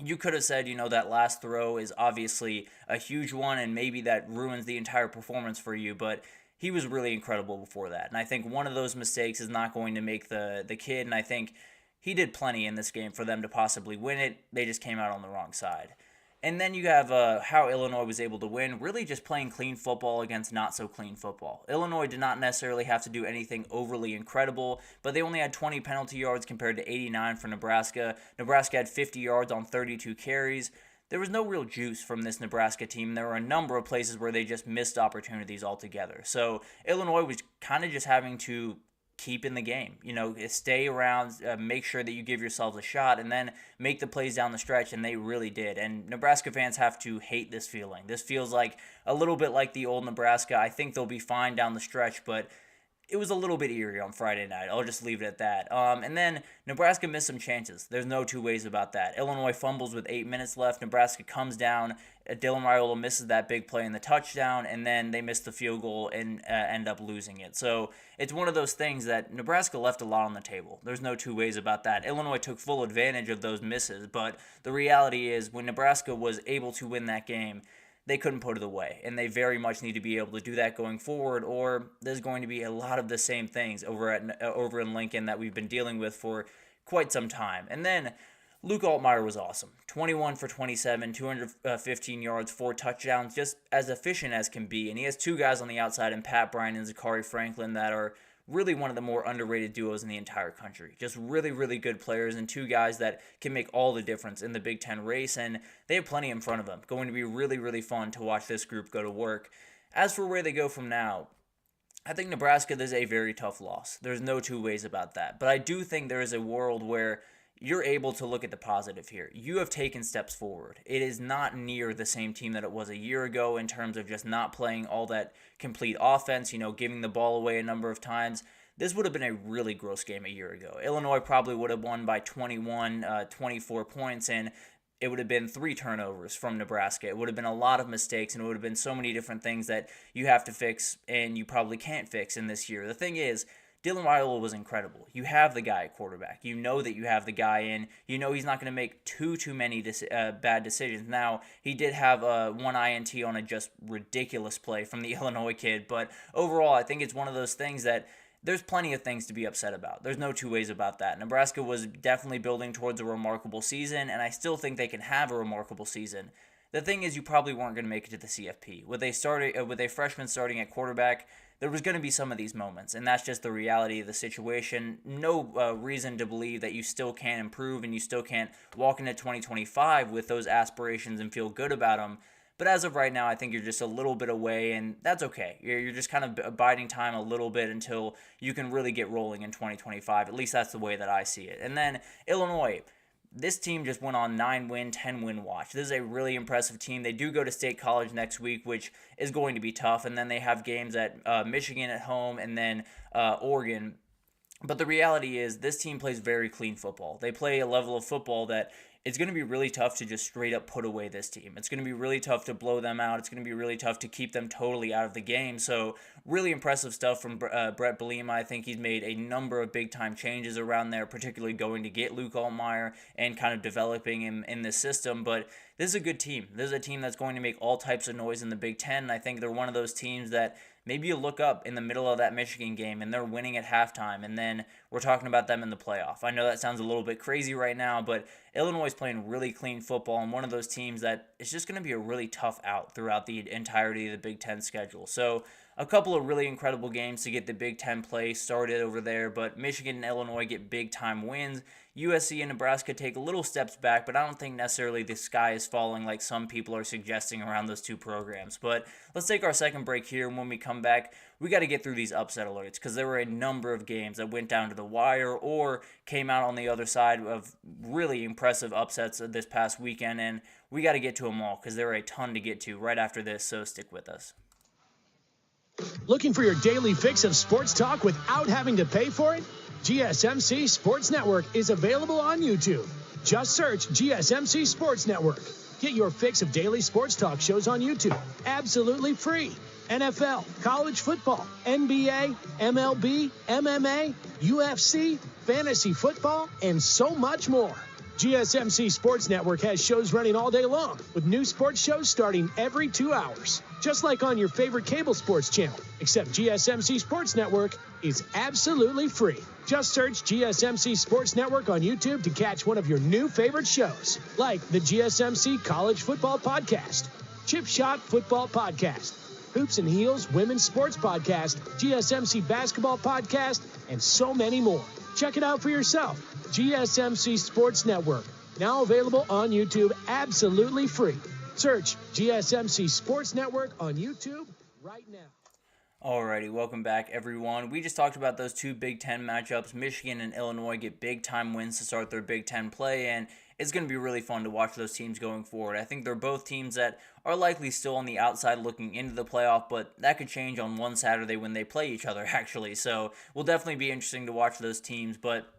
you could have said, that last throw is obviously a huge one and maybe that ruins the entire performance for you, but he was really incredible before that. And I think one of those mistakes is not going to make the kid, and I think he did plenty in this game for them to possibly win it. They just came out on the wrong side. And then you have how Illinois was able to win, really just playing clean football against not-so-clean football. Illinois did not necessarily have to do anything overly incredible, but they only had 20 penalty yards compared to 89 for Nebraska. Nebraska had 50 yards on 32 carries. There was no real juice from this Nebraska team. There were a number of places where they just missed opportunities altogether. So Illinois was kind of just having to keep in the game, stay around, make sure that you give yourselves a shot, and then make the plays down the stretch, and they really did. And Nebraska fans have to hate this feeling. This feels like a little bit like the old Nebraska. I think they'll be fine down the stretch, but it was a little bit eerie on Friday night. I'll just leave it at that. And then Nebraska missed some chances. There's no two ways about that. Illinois fumbles with 8 minutes left. Nebraska comes down. Dylan Raiola misses that big play in the touchdown, and then they miss the field goal and end up losing it. So it's one of those things that Nebraska left a lot on the table. There's no two ways about that. Illinois took full advantage of those misses, but the reality is when Nebraska was able to win that game, they couldn't put it away, and they very much need to be able to do that going forward, or there's going to be a lot of the same things over in Lincoln that we've been dealing with for quite some time. And then Luke Altmaier was awesome. 21 for 27, 215 yards, 4 touchdowns, just as efficient as can be. And he has 2 guys on the outside, in Pat Bryant and Zachary Franklin, that are really one of the more underrated duos in the entire country. Just really, really good players, and 2 guys that can make all the difference in the Big Ten race, and they have plenty in front of them. Going to be really, really fun to watch this group go to work. As for where they go from now, I think Nebraska is a very tough loss. There's no two ways about that. But I do think there is a world where you're able to look at the positive here. You have taken steps forward. It is not near the same team that it was a year ago in terms of just not playing all that complete offense, giving the ball away a number of times. This would have been a really gross game a year ago. Illinois probably would have won by 21, 24 points, and it would have been 3 turnovers from Nebraska. It would have been a lot of mistakes, and it would have been so many different things that you have to fix and you probably can't fix in this year. The thing is, Dylan Raiola was incredible. You have the guy at quarterback. You know that you have the guy in. You know he's not going to make too many bad decisions. Now, he did have one INT on a just ridiculous play from the Illinois kid, but overall, I think it's one of those things that there's plenty of things to be upset about. There's no two ways about that. Nebraska was definitely building towards a remarkable season, and I still think they can have a remarkable season. The thing is, you probably weren't going to make it to the CFP. With a freshman starting at quarterback, there was going to be some of these moments, and that's just the reality of the situation. No reason to believe that you still can't improve and you still can't walk into 2025 with those aspirations and feel good about them. But as of right now, I think you're just a little bit away, and that's okay. You're just kind of biding time a little bit until you can really get rolling in 2025. At least that's the way that I see it. And then Illinois. This team just went on 9-win, 10-win watch. This is a really impressive team. They do go to State College next week, which is going to be tough. And then they have games at Michigan at home and then Oregon. But the reality is this team plays very clean football. They play a level of football that it's going to be really tough to just straight up put away this team. It's going to be really tough to blow them out. It's going to be really tough to keep them totally out of the game. So really impressive stuff from Brett Bielema. I think he's made a number of big-time changes around there, particularly going to get Luke Altmaier and kind of developing him in this system. But this is a good team. This is a team that's going to make all types of noise in the Big Ten. And I think they're one of those teams that maybe you look up in the middle of that Michigan game and they're winning at halftime, and then we're talking about them in the playoff. I know that sounds a little bit crazy right now, but Illinois is playing really clean football and one of those teams that is just going to be a really tough out throughout the entirety of the Big Ten schedule. So a couple of really incredible games to get the Big Ten play started over there, but Michigan and Illinois get big-time wins. USC and Nebraska take little steps back, but I don't think necessarily the sky is falling like some people are suggesting around those two programs. But let's take our second break here, and when we come back, we got to get through these upset alerts because there were a number of games that went down to the wire or came out on the other side of really impressive upsets this past weekend, and we got to get to them all because there are a ton to get to right after this, so stick with us. Looking for your daily fix of sports talk without having to pay for it? GSMC Sports Network is available on YouTube. Just search GSMC Sports Network. Get your fix of daily sports talk shows on YouTube, absolutely free. NFL, college football, NBA, MLB, MMA, UFC, fantasy football, and so much more. GSMC Sports Network has shows running all day long, with new sports shows starting every 2 hours. Just like on your favorite cable sports channel, except GSMC Sports Network is absolutely free. Just search GSMC Sports Network on YouTube to catch one of your new favorite shows, like the GSMC College Football Podcast, Chip Shot Football Podcast, Hoops and Heels Women's Sports Podcast, GSMC Basketball Podcast, and so many more. Check it out for yourself. GSMC Sports Network, now available on YouTube absolutely free. Search GSMC Sports Network on YouTube right now. Alrighty, welcome back everyone. We just talked about those two Big Ten matchups. Michigan and Illinois get big time wins to start their Big Ten play, and it's going to be really fun to watch those teams going forward. I think they're both teams that are likely still on the outside looking into the playoff, but that could change on one Saturday when they play each other actually. So will definitely be interesting to watch those teams, but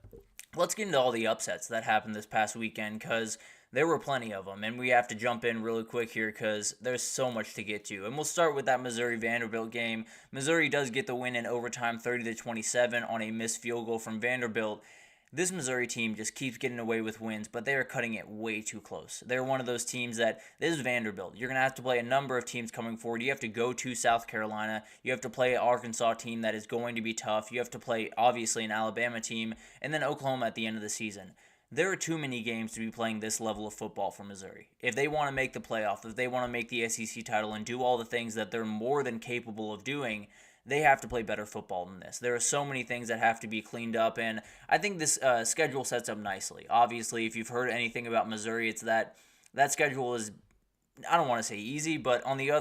let's get into all the upsets that happened this past weekend because there were plenty of them, and we have to jump in really quick here because there's so much to get to. And we'll start with that Missouri-Vanderbilt game. Missouri does get the win in overtime 30-27 on a missed field goal from Vanderbilt. This Missouri team just keeps getting away with wins, but they are cutting it way too close. They're one of those teams that, this is Vanderbilt. You're going to have to play a number of teams coming forward. You have to go to South Carolina. You have to play an Arkansas team that is going to be tough. You have to play, obviously, an Alabama team, and then Oklahoma at the end of the season. There are too many games to be playing this level of football for Missouri. If they want to make the playoff, if they want to make the SEC title and do all the things that they're more than capable of doing, they have to play better football than this. There are so many things that have to be cleaned up, and I think this schedule sets up nicely. Obviously, if you've heard anything about Missouri, it's that schedule is, I don't want to say easy, but on the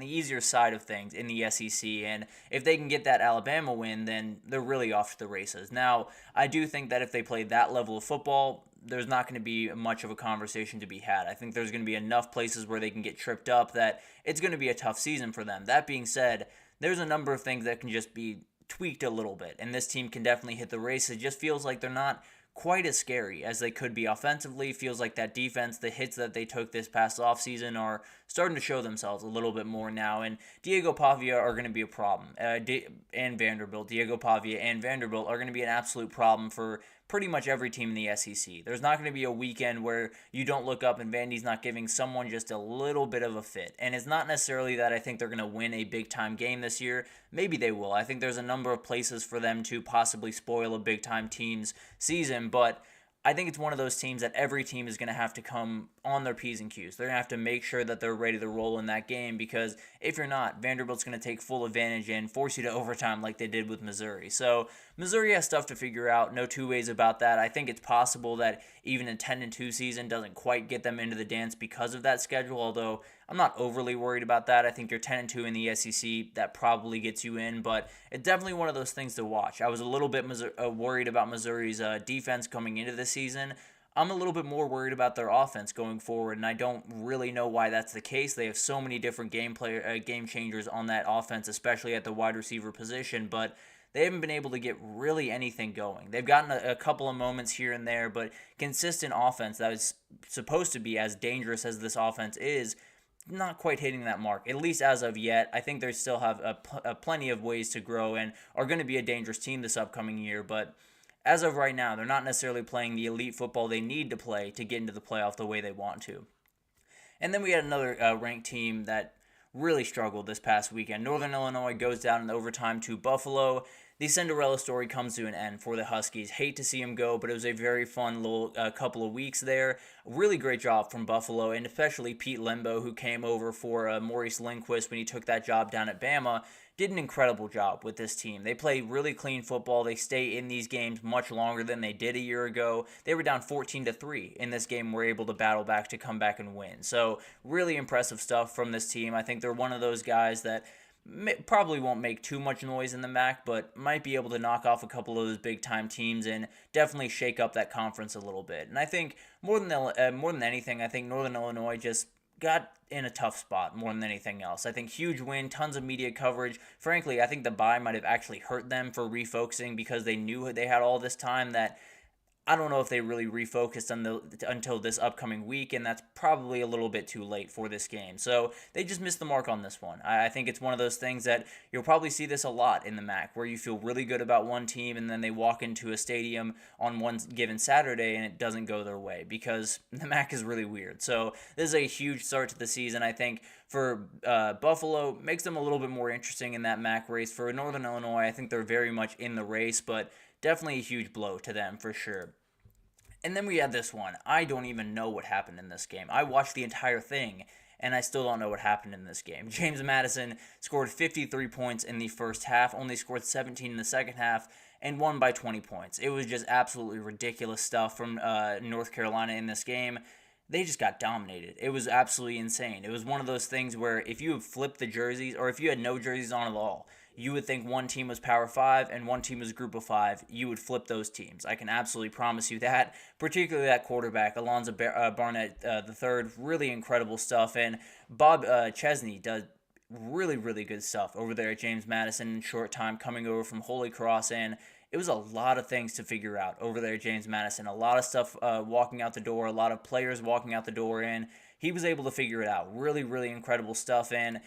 easier side of things in the SEC, and if they can get that Alabama win, then they're really off to the races. Now, I do think that if they play that level of football, there's not going to be much of a conversation to be had. I think there's going to be enough places where they can get tripped up that it's going to be a tough season for them. That being said, there's a number of things that can just be tweaked a little bit, and this team can definitely hit the races. It just feels like they're not quite as scary as they could be offensively. Feels like that defense, the hits that they took this past offseason are starting to show themselves a little bit more now, and Diego Pavia are going to be a problem. And Vanderbilt, Diego Pavia and Vanderbilt are going to be an absolute problem for pretty much every team in the SEC. There's not going to be a weekend where you don't look up and Vandy's not giving someone just a little bit of a fit. And it's not necessarily that I think they're going to win a big-time game this year. Maybe they will. I think there's a number of places for them to possibly spoil a big-time team's season, but I think it's one of those teams that every team is going to have to come on their P's and Q's. They're going to have to make sure that they're ready to roll in that game because if you're not, Vanderbilt's going to take full advantage and force you to overtime like they did with Missouri. So Missouri has stuff to figure out, no two ways about that. I think it's possible that even a 10-2 season doesn't quite get them into the dance because of that schedule, although I'm not overly worried about that. I think you're 10-2 in the SEC, that probably gets you in, but it's definitely one of those things to watch. I was a little bit worried about Missouri's defense coming into this season. I'm a little bit more worried about their offense going forward, and I don't really know why that's the case. They have so many different game changers on that offense, especially at the wide receiver position, but they haven't been able to get really anything going. They've gotten a couple of moments here and there, but consistent offense that is supposed to be as dangerous as this offense is, not quite hitting that mark, at least as of yet. I think they still have plenty of ways to grow and are going to be a dangerous team this upcoming year, but as of right now, they're not necessarily playing the elite football they need to play to get into the playoff the way they want to. And then we had another ranked team that really struggled this past weekend. Northern Illinois goes down in overtime to Buffalo. the Cinderella story comes to an end for the Huskies. Hate to see him go, but it was a very fun little couple of weeks there. Really great job from Buffalo, and especially Pete Lembo, who came over for Maurice Lindquist when he took that job down at Bama. Did an incredible job with this team. They play really clean football. They stay in these games much longer than they did a year ago. They were down 14-3 in this game. Were able to battle back to come back and win. So really impressive stuff from this team. I think they're one of those guys that probably won't make too much noise in the MAC, but might be able to knock off a couple of those big-time teams and definitely shake up that conference a little bit. And I think more than anything, I think Northern Illinois just got in a tough spot more than anything else. I think huge win, tons of media coverage. Frankly, I think the bye might have actually hurt them for refocusing because they knew they had all this time that I don't know if they really refocused until this upcoming week, and that's probably a little bit too late for this game. So they just missed the mark on this one. I think it's one of those things that you'll probably see this a lot in the MAC, where you feel really good about one team, and then they walk into a stadium on one given Saturday, and it doesn't go their way, because the MAC is really weird. So this is a huge start to the season, I think, for Buffalo. Makes them a little bit more interesting in that MAC race. For Northern Illinois, I think they're very much in the race, but definitely a huge blow to them for sure. And then we had this one. I don't even know what happened in this game. I watched the entire thing, and I still don't know what happened in this game. James Madison scored 53 points in the first half, only scored 17 in the second half, and won by 20 points. It was just absolutely ridiculous stuff from North Carolina in this game. They just got dominated. It was absolutely insane. It was one of those things where if you had flipped the jerseys, or if you had no jerseys on at all, you would think one team was Power 5 and one team was Group of 5. You would flip those teams. I can absolutely promise you that, particularly that quarterback, Alonzo Barnett III, really incredible stuff. And Bob Chesney does really, really good stuff over there at James Madison in short time, coming over from Holy Cross. And it was a lot of things to figure out over there at James Madison. A lot of stuff walking out the door, a lot of players walking out the door, and he was able to figure it out. Really, really incredible stuff. And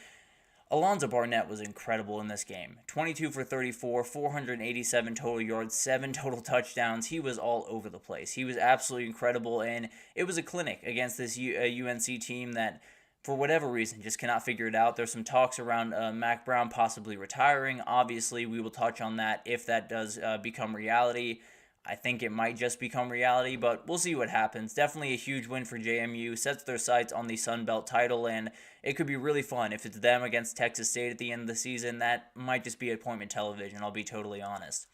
Alonzo Barnett was incredible in this game. 22 for 34, 487 total yards, 7 total touchdowns. He was all over the place. He was absolutely incredible, and it was a clinic against this UNC team that, for whatever reason, just cannot figure it out. There's some talks around Mac Brown possibly retiring. Obviously, we will touch on that if that does become reality. I think it might just become reality, but we'll see what happens. Definitely a huge win for JMU. Sets their sights on the Sun Belt title, and it could be really fun. If it's them against Texas State at the end of the season, that might just be appointment television, I'll be totally honest.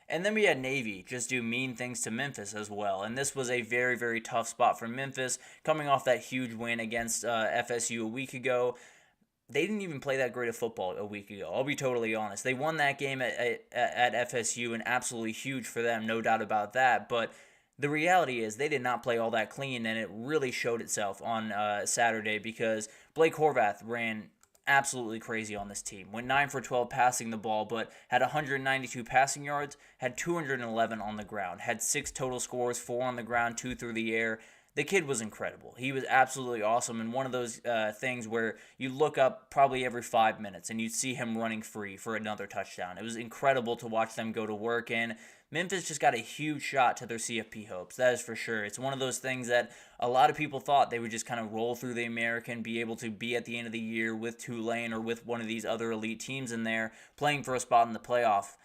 And then we had Navy just do mean things to Memphis as well. And this was a very, very tough spot for Memphis, coming off that huge win against FSU a week ago. They didn't even play that great of football a week ago. I'll be totally honest. They won that game at FSU, and absolutely huge for them, no doubt about that. But the reality is they did not play all that clean, and it really showed itself on Saturday because Blake Horvath ran absolutely crazy on this team. Went 9 for 12 passing the ball, but had 192 passing yards, had 211 on the ground, had 6 total scores, 4 on the ground, 2 through the air. The kid was incredible. He was absolutely awesome, and one of those things where you look up probably every 5 minutes and you see him running free for another touchdown. It was incredible to watch them go to work, and Memphis just got a huge shot to their CFP hopes. That is for sure. It's one of those things that a lot of people thought they would just kind of roll through the American, be able to be at the end of the year with Tulane or with one of these other elite teams in there playing for a spot in the playoff.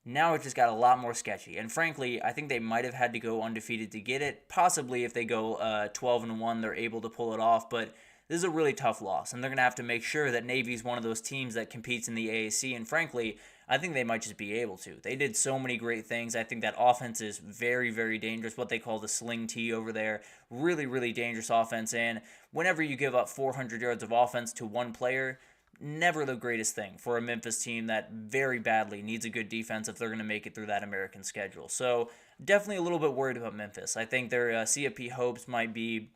Now it just got a lot more sketchy, and frankly, I think they might have had to go undefeated to get it. Possibly if they go 12-1, they're able to pull it off, but this is a really tough loss, and they're going to have to make sure that Navy's one of those teams that competes in the AAC, and frankly, I think they might just be able to. They did so many great things. I think that offense is very, very dangerous, what they call the sling T over there. Really, really dangerous offense, and whenever you give up 400 yards of offense to one player, never the greatest thing for a Memphis team that very badly needs a good defense if they're going to make it through that American schedule. So definitely a little bit worried about Memphis. I think their CFP hopes might be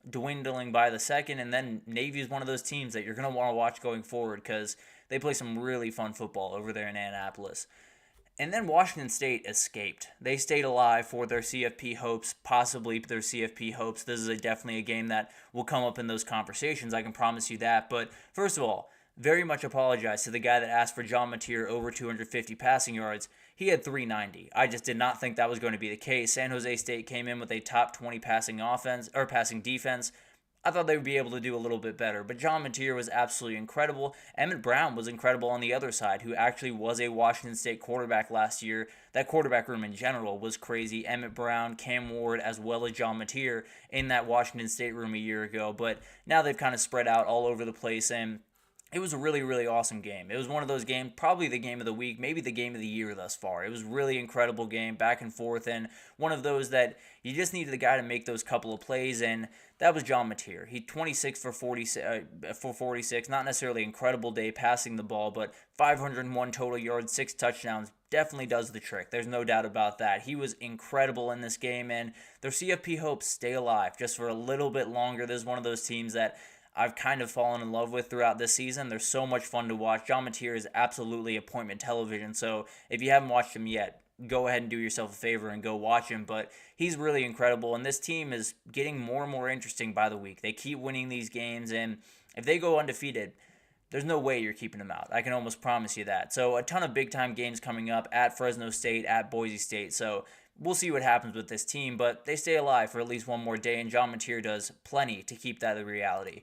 dwindling by the second, and then Navy is one of those teams that you're going to want to watch going forward because they play some really fun football over there in Annapolis. And then Washington State escaped. They stayed alive for their CFP hopes, possibly their CFP hopes. This is definitely a game that will come up in those conversations, I can promise you that. But first of all, very much apologize to the guy that asked for John Mateer over 250 passing yards. He had 390. I just did not think that was going to be the case. San Jose State came in with a top 20 passing offense or passing defense. I thought they would be able to do a little bit better. But John Mateer was absolutely incredible. Emmett Brown was incredible on the other side, who actually was a Washington State quarterback last year. That quarterback room in general was crazy. Emmett Brown, Cam Ward, as well as John Mateer in that Washington State room a year ago. But now they've kind of spread out all over the place, and it was a really, really awesome game. It was one of those games, probably the game of the week, maybe the game of the year thus far. It was a really incredible game, back and forth, and one of those that you just needed the guy to make those couple of plays, and that was John Mateer. He 26 for 46, not necessarily an incredible day passing the ball, but 501 total yards, 6 touchdowns, definitely does the trick. There's no doubt about that. He was incredible in this game, and their CFP hopes stay alive just for a little bit longer. This is one of those teams that I've kind of fallen in love with throughout this season. They're so much fun to watch. John Mateer is absolutely appointment television, so if you haven't watched him yet, go ahead and do yourself a favor and go watch him. But he's really incredible, and this team is getting more and more interesting by the week. They keep winning these games, and if they go undefeated, there's no way you're keeping them out. I can almost promise you that. So a ton of big-time games coming up at Fresno State, at Boise State, so we'll see what happens with this team, but they stay alive for at least one more day, and John Mateer does plenty to keep that a reality.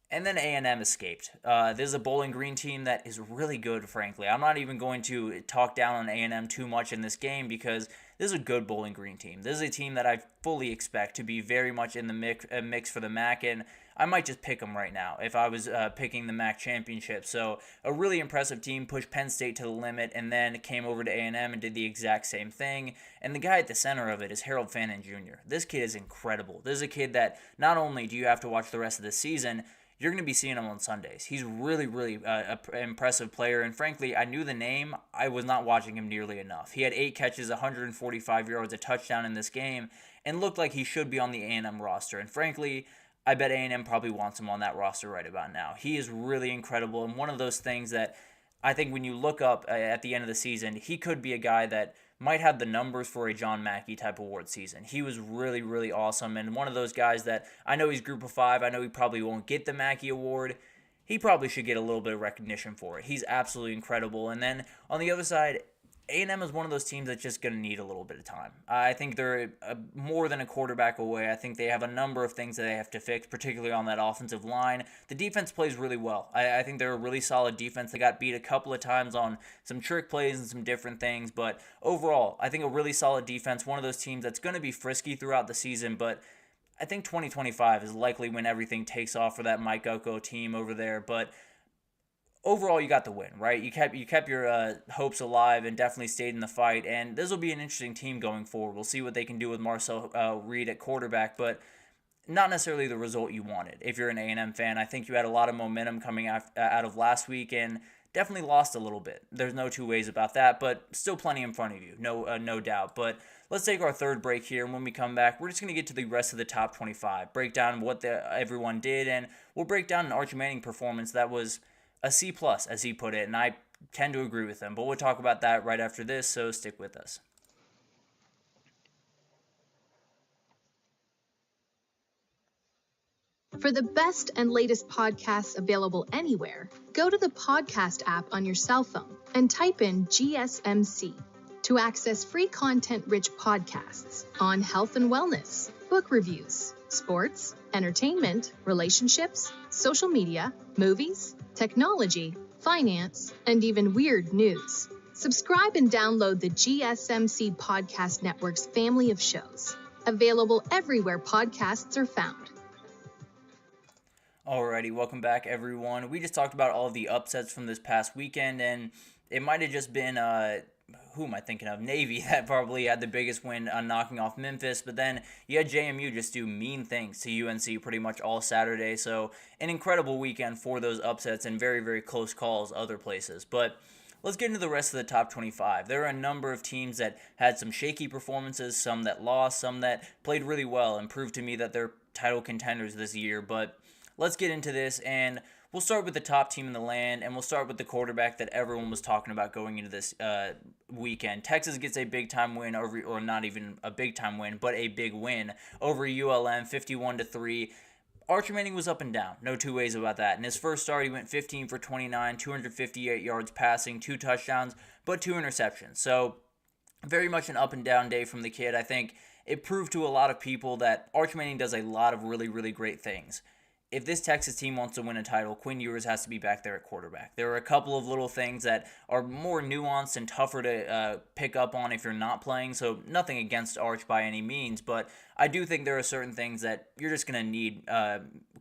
And then A&M escaped. This is a Bowling Green team that is really good, frankly. I'm not even going to talk down on A&M too much in this game because this is a good Bowling Green team. This is a team that I fully expect to be very much in the mix for the MAC, and I might just pick them right now if I was picking the MAC championship. So a really impressive team, pushed Penn State to the limit, and then came over to A&M and did the exact same thing. And the guy at the center of it is Harold Fannin Jr. This kid is incredible. This is a kid that not only do you have to watch the rest of the season, you're going to be seeing him on Sundays. He's really, really an impressive player, and frankly, I knew the name. I was not watching him nearly enough. He had 8 catches, 145 yards, a touchdown in this game, and looked like he should be on the A&M roster. And frankly, I bet A&M probably wants him on that roster right about now. He is really incredible, and one of those things that I think when you look up at the end of the season, he could be a guy that might have the numbers for a John Mackey type award season. He was really, really awesome, and one of those guys that I know he's Group of 5. I know he probably won't get the Mackey Award. He probably should get a little bit of recognition for it. He's absolutely incredible. And then on the other side, A&M is one of those teams that's just going to need a little bit of time. I think they're more than a quarterback away. I think they have a number of things that they have to fix, particularly on that offensive line. The defense plays really well. I think they're a really solid defense. They got beat a couple of times on some trick plays and some different things, but overall, I think a really solid defense, one of those teams that's going to be frisky throughout the season, but I think 2025 is likely when everything takes off for that Mike Elko team over there, but overall, you got the win, right? You kept your hopes alive and definitely stayed in the fight. And this will be an interesting team going forward. We'll see what they can do with Marcel Reed at quarterback, but not necessarily the result you wanted. If you're an A&M fan, I think you had a lot of momentum coming out of last week and definitely lost a little bit. There's no two ways about that, but still plenty in front of you, no doubt. But let's take our third break here, and when we come back, we're just going to get to the rest of the top 25, break down what everyone did, and we'll break down an Archie Manning performance that was a C+, as he put it, and I tend to agree with him. But we'll talk about that right after this, so stick with us. For the best and latest podcasts available anywhere, go to the podcast app on your cell phone and type in GSMC to access free content-rich podcasts on health and wellness, book reviews, sports, entertainment, relationships, social media, movies, technology, finance, and even weird news. Subscribe and download the GSMC Podcast Network's family of shows, available everywhere podcasts are found. Alrighty, welcome back, everyone. We just talked about all of the upsets from this past weekend, and it might have just been, who am I thinking of? Navy that probably had the biggest win on knocking off Memphis, but then you had JMU just do mean things to UNC pretty much all Saturday, so an incredible weekend for those upsets and very, very close calls other places. But let's get into the rest of the top 25. There are a number of teams that had some shaky performances, some that lost, some that played really well and proved to me that they're title contenders this year, but let's get into this, and we'll start with the top team in the land, and we'll start with the quarterback that everyone was talking about going into this weekend. Texas gets a big-time win over, or not even a big-time win, but a big win over ULM, 51-3. Archie Manning was up and down, no two ways about that. In his first start, he went 15 for 29, 258 yards passing, 2 touchdowns, but 2 interceptions. So very much an up-and-down day from the kid. I think it proved to a lot of people that Arch Manning does a lot of really, really great things. If this Texas team wants to win a title, Quinn Ewers has to be back there at quarterback. There are a couple of little things that are more nuanced and tougher to pick up on if you're not playing, so nothing against Arch by any means, but I do think there are certain things that you're just going to need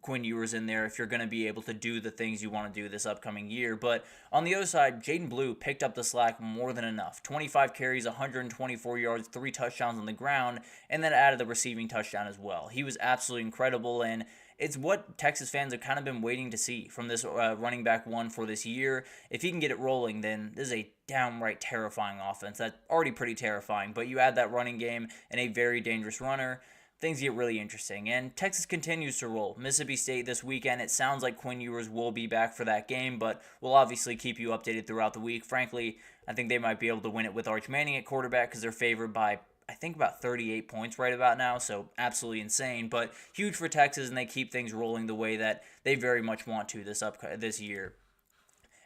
Quinn Ewers in there if you're going to be able to do the things you want to do this upcoming year. But on the other side, Jaden Blue picked up the slack more than enough. 25 carries, 124 yards, 3 touchdowns on the ground, and then added the receiving touchdown as well. He was absolutely incredible, and it's what Texas fans have kind of been waiting to see from this running back one for this year. If he can get it rolling, then this is a downright terrifying offense. That's already pretty terrifying, but you add that running game and a very dangerous runner, things get really interesting. And Texas continues to roll. Mississippi State this weekend, it sounds like Quinn Ewers will be back for that game, but we'll obviously keep you updated throughout the week. Frankly, I think they might be able to win it with Arch Manning at quarterback because they're favored by I think about 38 points right about now, so absolutely insane, but huge for Texas, and they keep things rolling the way that they very much want to this year.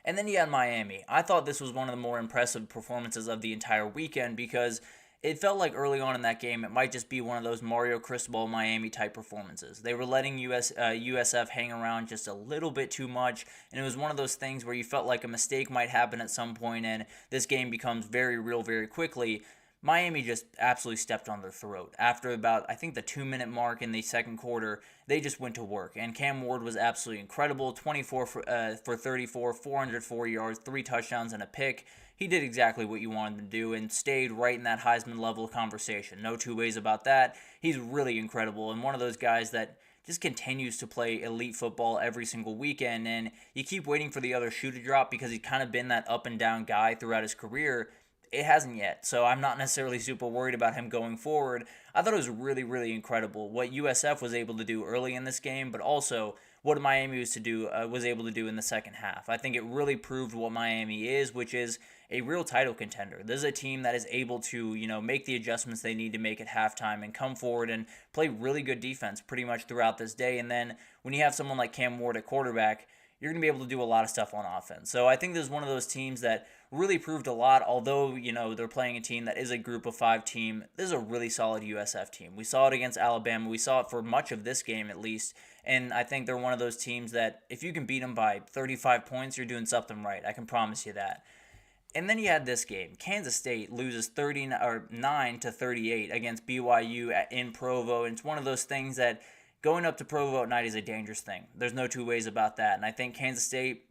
And then you had Miami. I thought this was one of the more impressive performances of the entire weekend because it felt like early on in that game it might just be one of those Mario Cristobal Miami type performances. They were letting USF hang around just a little bit too much, and it was one of those things where you felt like a mistake might happen at some point, and this game becomes very real very quickly. Miami just absolutely stepped on their throat. After about, I think, the 2-minute mark in the second quarter, they just went to work. And Cam Ward was absolutely incredible. 24 for 34, 404 yards, 3 touchdowns, and a pick. He did exactly what you wanted him to do and stayed right in that Heisman level conversation. No two ways about that. He's really incredible and one of those guys that just continues to play elite football every single weekend. And you keep waiting for the other shoe to drop because he's kind of been that up and down guy throughout his career. It hasn't yet, so I'm not necessarily super worried about him going forward. I thought it was really, really incredible what USF was able to do early in this game, but also what Miami was able to do in the second half. I think it really proved what Miami is, which is a real title contender. This is a team that is able to, make the adjustments they need to make at halftime and come forward and play really good defense pretty much throughout this day. And then when you have someone like Cam Ward at quarterback, you're going to be able to do a lot of stuff on offense. So I think this is one of those teams that really proved a lot, although, they're playing a team that is a group of 5 team. This is a really solid USF team. We saw it against Alabama. We saw it for much of this game at least, and I think they're one of those teams that if you can beat them by 35 points, you're doing something right. I can promise you that. And then you had this game. Kansas State loses 9-38 against BYU in Provo, and it's one of those things that going up to Provo at night is a dangerous thing. There's no two ways about that. And I think Kansas State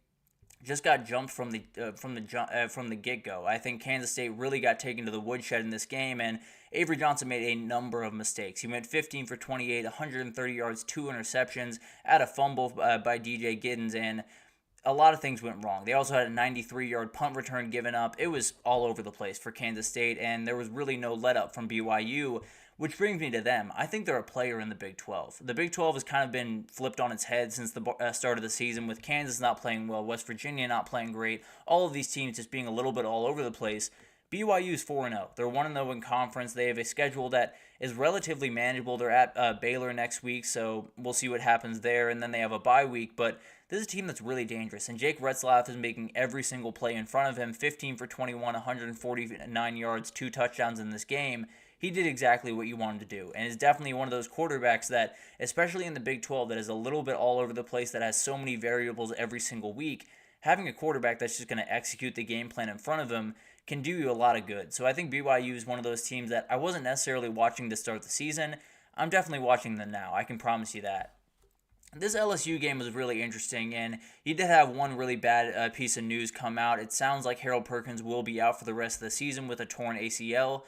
just got jumped from the get-go. I think Kansas State really got taken to the woodshed in this game, and Avery Johnson made a number of mistakes. He went 15 for 28, 130 yards, 2 interceptions, had a fumble by DJ Giddens, and a lot of things went wrong. They also had a 93-yard punt return given up. It was all over the place for Kansas State, and there was really no let-up from BYU. Which brings me to them. I think they're a player in the Big 12. The Big 12 has kind of been flipped on its head since the start of the season, with Kansas not playing well, West Virginia not playing great, all of these teams just being a little bit all over the place. BYU's 4-0. They're 1-0 in conference. They have a schedule that is relatively manageable. They're at Baylor next week, so we'll see what happens there, and then they have a bye week, but this is a team that's really dangerous, and Jake Retzlaff is making every single play in front of him. 15 for 21, 149 yards, 2 touchdowns in this game. He did exactly what you wanted to do, and is definitely one of those quarterbacks that, especially in the Big 12, that is a little bit all over the place, that has so many variables every single week. Having a quarterback that's just going to execute the game plan in front of him can do you a lot of good. So I think BYU is one of those teams that I wasn't necessarily watching to start the season. I'm definitely watching them now. I can promise you that. This LSU game was really interesting, and you did have one really bad piece of news come out. It sounds like Harold Perkins will be out for the rest of the season with a torn ACL.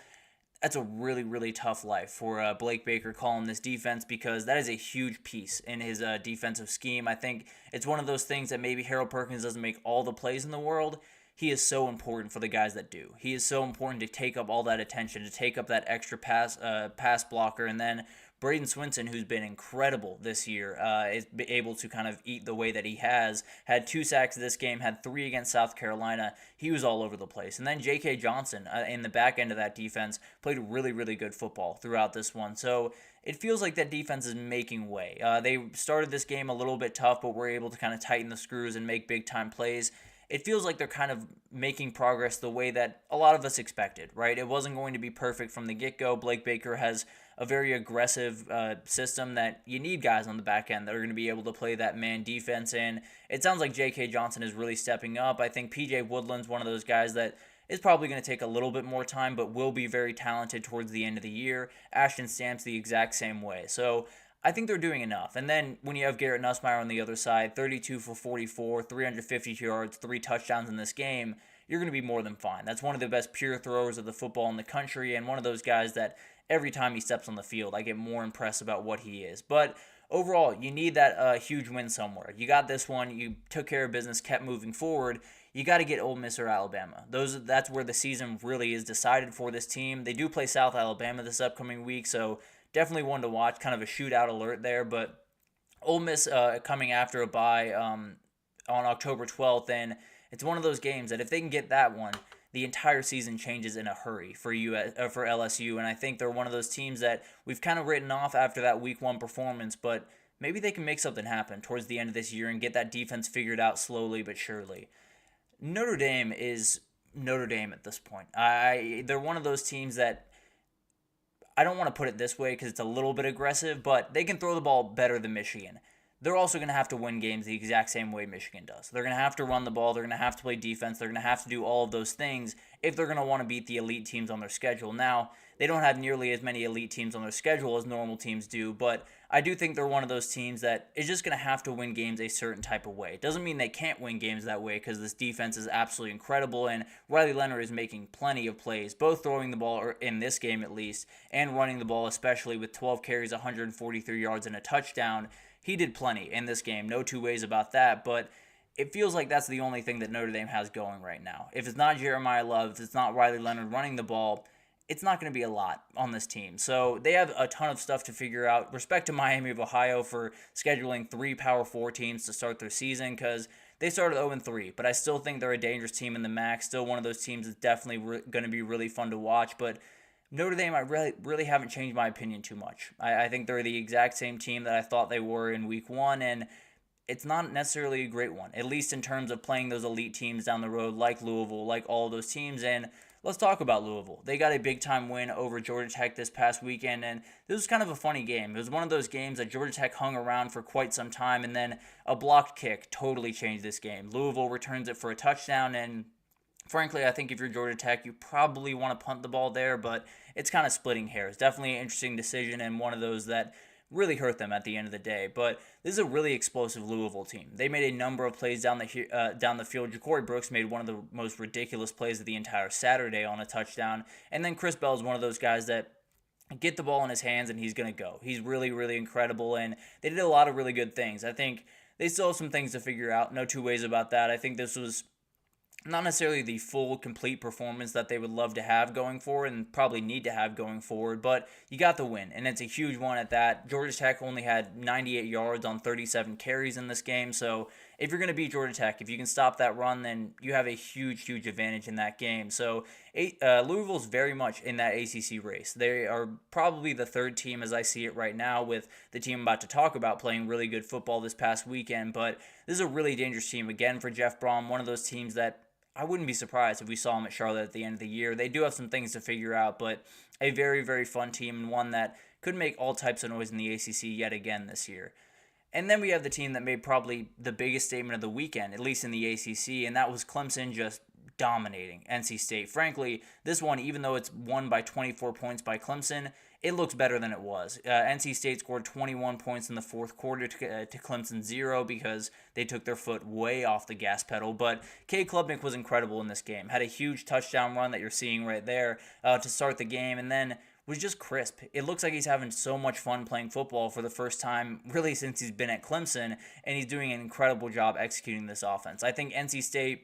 That's a really, really tough life for Blake Baker calling this defense, because that is a huge piece in his defensive scheme. I think it's one of those things that maybe Harold Perkins doesn't make all the plays in the world. He is so important for the guys that do. He is so important to take up all that attention, to take up that extra pass blocker, and then Braden Swinson, who's been incredible this year, is able to kind of eat the way that he has. Had 2 sacks this game, had 3 against South Carolina. He was all over the place. And then J.K. Johnson, in the back end of that defense, played really, really good football throughout this one. So it feels like that defense is making way. They started this game a little bit tough, but were able to kind of tighten the screws and make big-time plays. it feels like they're kind of making progress the way that a lot of us expected, right? It wasn't going to be perfect from the get-go. Blake Baker has a very aggressive system that you need guys on the back end that are going to be able to play that man defense in. It sounds like J.K. Johnson is really stepping up. I think P.J. Woodland's one of those guys that is probably going to take a little bit more time, but will be very talented towards the end of the year. Ashton Stamp's the exact same way. So I think they're doing enough. And then when you have Garrett Nussmeier on the other side, 32 for 44, 350 yards, 3 touchdowns in this game, you're going to be more than fine. That's one of the best pure throwers of the football in the country, and one of those guys that every time he steps on the field, I get more impressed about what he is. But overall, you need that huge win somewhere. You got this one. You took care of business, kept moving forward. You got to get Ole Miss or Alabama. That's where the season really is decided for this team. They do play South Alabama this upcoming week, so definitely one to watch. Kind of a shootout alert there, but Ole Miss coming after a bye on October 12th, and it's one of those games that if they can get that one, the entire season changes in a hurry for LSU, and I think they're one of those teams that we've kind of written off after that Week 1 performance, but maybe they can make something happen towards the end of this year and get that defense figured out slowly but surely. Notre Dame is Notre Dame at this point. They're one of those teams that I don't want to put it this way because it's a little bit aggressive, but they can throw the ball better than Michigan. They're also going to have to win games the exact same way Michigan does. They're going to have to run the ball. They're going to have to play defense. They're going to have to do all of those things if they're going to want to beat the elite teams on their schedule. Now, they don't have nearly as many elite teams on their schedule as normal teams do, but I do think they're one of those teams that is just going to have to win games a certain type of way. It doesn't mean they can't win games that way because this defense is absolutely incredible, and Riley Leonard is making plenty of plays, both throwing the ball, or in this game at least, and running the ball, especially with 12 carries, 143 yards, and a touchdown. He did plenty in this game, no two ways about that, but it feels like that's the only thing that Notre Dame has going right now. If it's not Jeremiah Love, if it's not Riley Leonard running the ball, it's not going to be a lot on this team. So they have a ton of stuff to figure out. Respect to Miami of Ohio for scheduling 3 Power 4 teams to start their season because they started 0-3, but I still think they're a dangerous team in the MAC. Still one of those teams that's definitely going to be really fun to watch, but Notre Dame, I really haven't changed my opinion too much. I think they're the exact same team that I thought they were in Week 1, and it's not necessarily a great one, at least in terms of playing those elite teams down the road like Louisville, like all of those teams. And let's talk about Louisville. They got a big-time win over Georgia Tech this past weekend, and this was kind of a funny game. It was one of those games that Georgia Tech hung around for quite some time, and then a blocked kick totally changed this game. Louisville returns it for a touchdown, and frankly, I think if you're Georgia Tech, you probably want to punt the ball there, but it's kind of splitting hairs. Definitely an interesting decision and one of those that really hurt them at the end of the day. But this is a really explosive Louisville team. They made a number of plays down the field. Ja'Cory Brooks made one of the most ridiculous plays of the entire Saturday on a touchdown. And then Chris Bell is one of those guys that get the ball in his hands and he's going to go. He's really, really incredible, and they did a lot of really good things. I think they still have some things to figure out. No two ways about that. I think this was not necessarily the full, complete performance that they would love to have going forward and probably need to have going forward, but you got the win, and it's a huge one at that. Georgia Tech only had 98 yards on 37 carries in this game, so if you're going to beat Georgia Tech, if you can stop that run, then you have a huge, huge advantage in that game. So Louisville's very much in that ACC race. They are probably the third team as I see it right now, with the team I'm about to talk about playing really good football this past weekend, but this is a really dangerous team, again, for Jeff Brom, one of those teams that I wouldn't be surprised if we saw them at Charlotte at the end of the year. They do have some things to figure out, but a very, very fun team, and one that could make all types of noise in the ACC yet again this year. And then we have the team that made probably the biggest statement of the weekend, at least in the ACC, and that was Clemson just dominating NC State. Frankly, this one, even though it's won by 24 points by Clemson, it looks better than it was. NC State scored 21 points in the fourth quarter to Clemson 0 because they took their foot way off the gas pedal. But Cade Klubnik was incredible in this game. Had a huge touchdown run that you're seeing right there to start the game, and then was just crisp. It looks like he's having so much fun playing football for the first time really since he's been at Clemson, and he's doing an incredible job executing this offense. I think NC State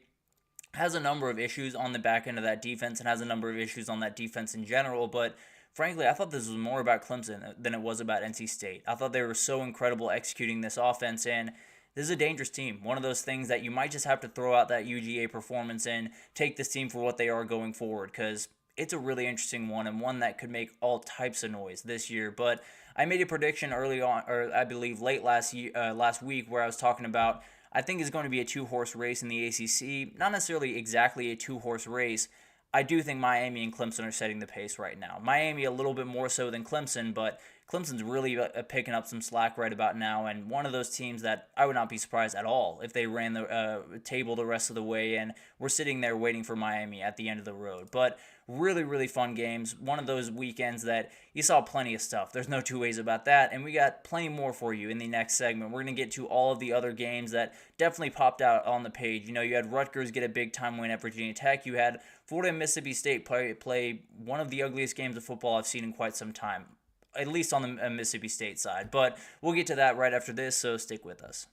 has a number of issues on the back end of that defense and has a number of issues on that defense in general, but frankly, I thought this was more about Clemson than it was about NC State. I thought they were so incredible executing this offense, and this is a dangerous team. One of those things that you might just have to throw out that UGA performance and take this team for what they are going forward, because it's a really interesting one and one that could make all types of noise this year. But I made a prediction early on, or I believe late last week, where I was talking about I think is going to be a two-horse race in the ACC. Not necessarily exactly a two-horse race. I do think Miami and Clemson are setting the pace right now. Miami a little bit more so than Clemson, but Clemson's really picking up some slack right about now, and one of those teams that I would not be surprised at all if they ran the table the rest of the way and were sitting there waiting for Miami at the end of the road. But really, really fun games. One of those weekends that you saw plenty of stuff. There's no two ways about that, and we got plenty more for you in the next segment. We're going to get to all of the other games that definitely popped out on the page. You know, you had Rutgers get a big-time win at Virginia Tech. You had Florida and Mississippi State play one of the ugliest games of football I've seen in quite some time, at least on the Mississippi State side. But we'll get to that right after this, so stick with us.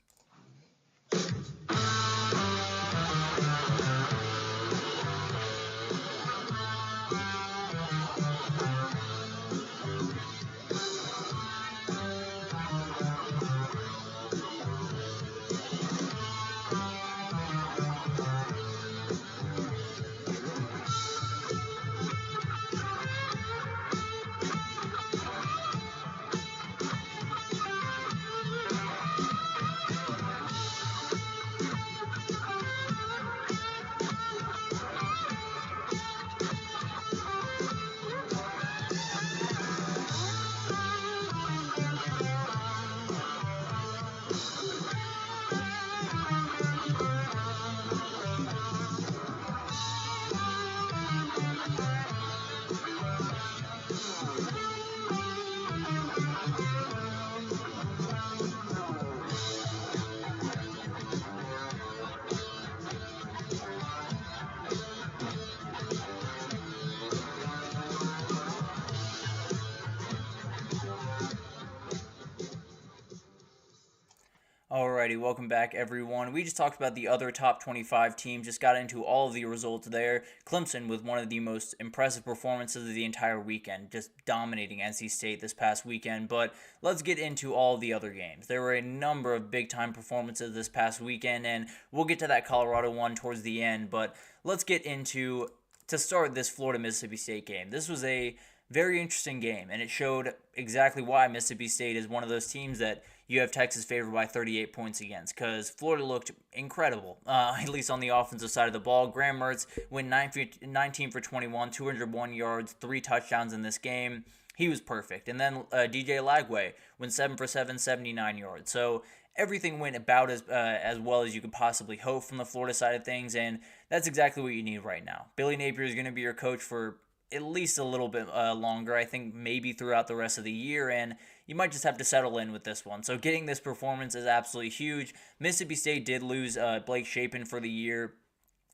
Alrighty, welcome back everyone. We just talked about the other top 25 teams, just got into all of the results there. Clemson with one of the most impressive performances of the entire weekend, just dominating NC State this past weekend. But let's get into all of the other games. There were a number of big-time performances this past weekend, and we'll get to that Colorado one towards the end. But let's get into, to start, this Florida-Mississippi State game. This was a very interesting game, and it showed exactly why Mississippi State is one of those teams that you have Texas favored by 38 points against, because Florida looked incredible, at least on the offensive side of the ball. Graham Mertz went 19 for 21, 201 yards, 3 touchdowns in this game. He was perfect. And then DJ Lagway went 7 for 7, 79 yards. So everything went about as well as you could possibly hope from the Florida side of things, and that's exactly what you need right now. Billy Napier is going to be your coach for at least a little bit longer, I think maybe throughout the rest of the year, and you might just have to settle in with this one. So getting this performance is absolutely huge. Mississippi State did lose Blake Shapen for the year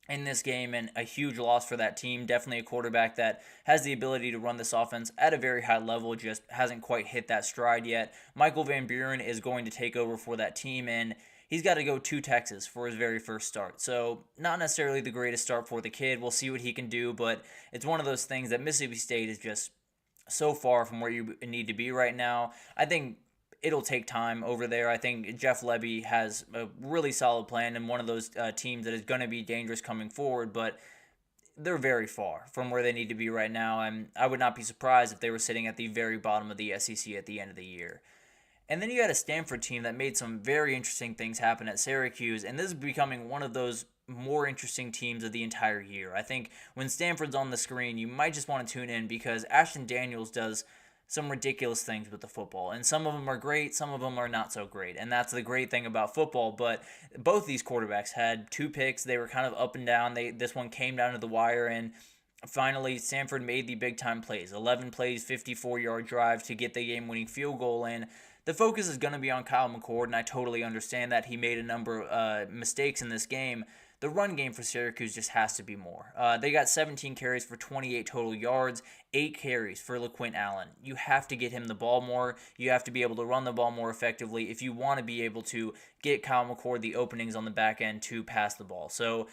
in this game, and a huge loss for that team. Definitely a quarterback that has the ability to run this offense at a very high level, just hasn't quite hit that stride yet. Michael Van Buren is going to take over for that team, and he's got to go to Texas for his very first start. So not necessarily the greatest start for the kid. We'll see what he can do, but it's one of those things that Mississippi State is just so far from where you need to be right now. I think it'll take time over there. I think Jeff Lebby has a really solid plan and one of those teams that is going to be dangerous coming forward, but they're very far from where they need to be right now, and I would not be surprised if they were sitting at the very bottom of the SEC at the end of the year. And then you had a Stanford team that made some very interesting things happen at Syracuse, and this is becoming one of those more interesting teams of the entire year. I think when Stanford's on the screen, you might just want to tune in because Ashton Daniels does some ridiculous things with the football, and some of them are great, some of them are not so great, and that's the great thing about football. But both these quarterbacks had 2 picks. They were kind of up and down. This one came down to the wire, and finally Stanford made the big-time plays. 11 plays, 54-yard drive to get the game-winning field goal in. The focus is going to be on Kyle McCord, and I totally understand that. He made a number of mistakes in this game. The run game for Syracuse just has to be more. They got 17 carries for 28 total yards, 8 carries for LaQuint Allen. You have to get him the ball more. You have to be able to run the ball more effectively if you want to be able to get Kyle McCord the openings on the back end to pass the ball. So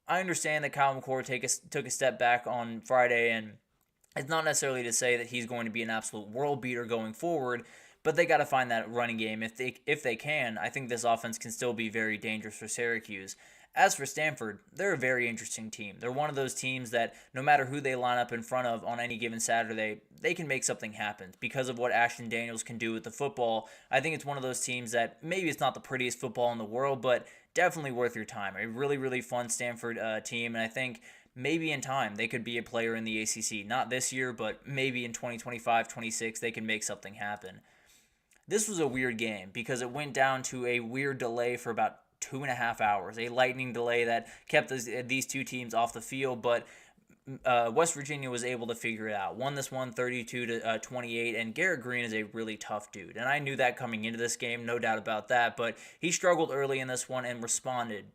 I understand that Kyle McCord took a step back on Friday, and it's not necessarily to say that he's going to be an absolute world beater going forward, but they got to find that running game. If they can, I think this offense can still be very dangerous for Syracuse. As for Stanford, they're a very interesting team. They're one of those teams that no matter who they line up in front of on any given Saturday, they can make something happen because of what Ashton Daniels can do with the football. I think it's one of those teams that maybe it's not the prettiest football in the world, but definitely worth your time. A really, really fun Stanford team, and I think maybe in time they could be a player in the ACC. Not this year, but maybe in 2025, 26, they can make something happen. This was a weird game because it went down to a weird delay for about 2.5 hours, a lightning delay that kept these two teams off the field, but West Virginia was able to figure it out. Won this one 32-28, and Garrett Green is a really tough dude. And I knew that coming into this game, no doubt about that, but he struggled early in this one and responded.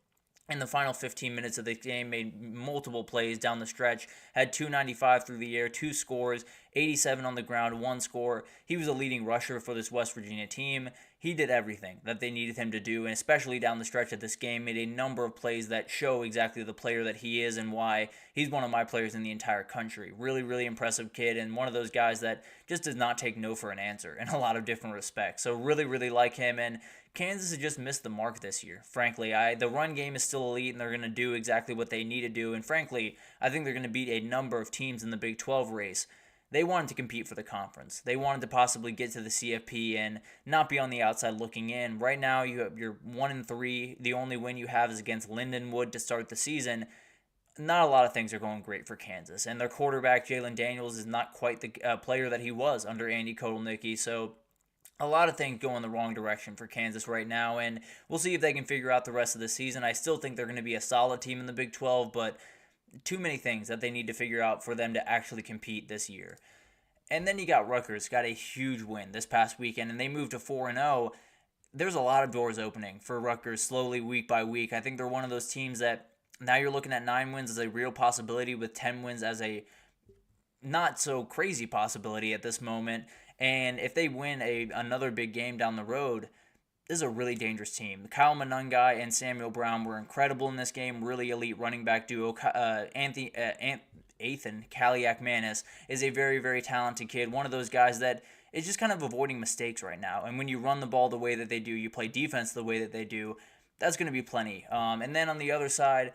In the final 15 minutes of the game, made multiple plays down the stretch, had 295 through the air, 2 scores, 87 on the ground, 1 score. He was a leading rusher for this West Virginia team. He did everything that they needed him to do, and especially down the stretch of this game, made a number of plays that show exactly the player that he is and why he's one of my players in the entire country. Really, really impressive kid, and one of those guys that just does not take no for an answer in a lot of different respects. So really, really like him, and Kansas has just missed the mark this year. Frankly, the run game is still elite, and they're going to do exactly what they need to do, and frankly, I think they're going to beat a number of teams in the Big 12 race. They wanted to compete for the conference. They wanted to possibly get to the CFP and not be on the outside looking in. Right now, you're 1-3. The only win you have is against Lindenwood to start the season. Not a lot of things are going great for Kansas. And their quarterback, Jalen Daniels, is not quite the player that he was under Andy Kotelnicki. So a lot of things go in the wrong direction for Kansas right now. And we'll see if they can figure out the rest of the season. I still think they're going to be a solid team in the Big 12, but too many things that they need to figure out for them to actually compete this year. And then you got Rutgers, got a huge win this past weekend, and they moved to 4-0. There's a lot of doors opening for Rutgers slowly week by week. I think they're one of those teams that now you're looking at 9 wins as a real possibility with 10 wins as a not so crazy possibility at this moment. And if they win another big game down the road, this is a really dangerous team. Kyle Monungai and Samuel Brown were incredible in this game. Really elite running back duo. Ethan Kaliak-Manis is a very, very talented kid. One of those guys that is just kind of avoiding mistakes right now. And when you run the ball the way that they do, you play defense the way that they do, that's going to be plenty. And then on the other side,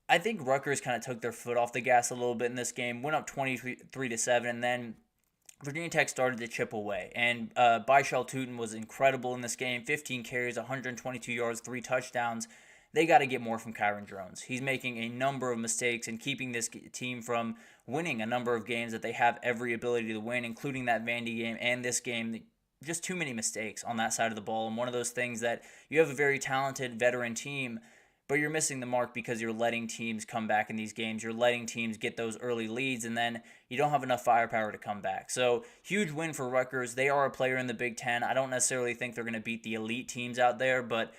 I think Rutgers kind of took their foot off the gas a little bit in this game. Went up 23-7, and then Virginia Tech started to chip away, and Byshell Tootin was incredible in this game. 15 carries, 122 yards, 3 touchdowns. They got to get more from Kyron Drones. He's making a number of mistakes and keeping this team from winning a number of games that they have every ability to win, including that Vandy game and this game. Just too many mistakes on that side of the ball, and one of those things that you have a very talented veteran team, but you're missing the mark because you're letting teams come back in these games. You're letting teams get those early leads, and then you don't have enough firepower to come back. So, huge win for Rutgers. They are a player in the Big Ten. I don't necessarily think they're going to beat the elite teams out there, but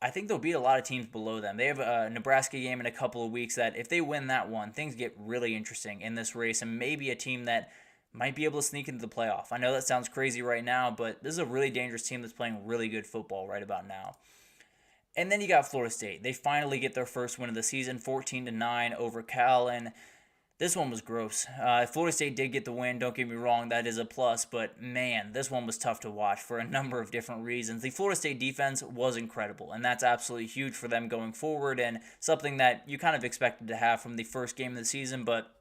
I think they'll beat a lot of teams below them. They have a Nebraska game in a couple of weeks that if they win that one, things get really interesting in this race, and maybe a team that might be able to sneak into the playoff. I know that sounds crazy right now, but this is a really dangerous team that's playing really good football right about now. And then you got Florida State. They finally get their first win of the season, 14-9 over Cal, and this one was gross. Florida State did get the win, don't get me wrong, that is a plus, but man, this one was tough to watch for a number of different reasons. The Florida State defense was incredible, and that's absolutely huge for them going forward, and something that you kind of expected to have from the first game of the season, but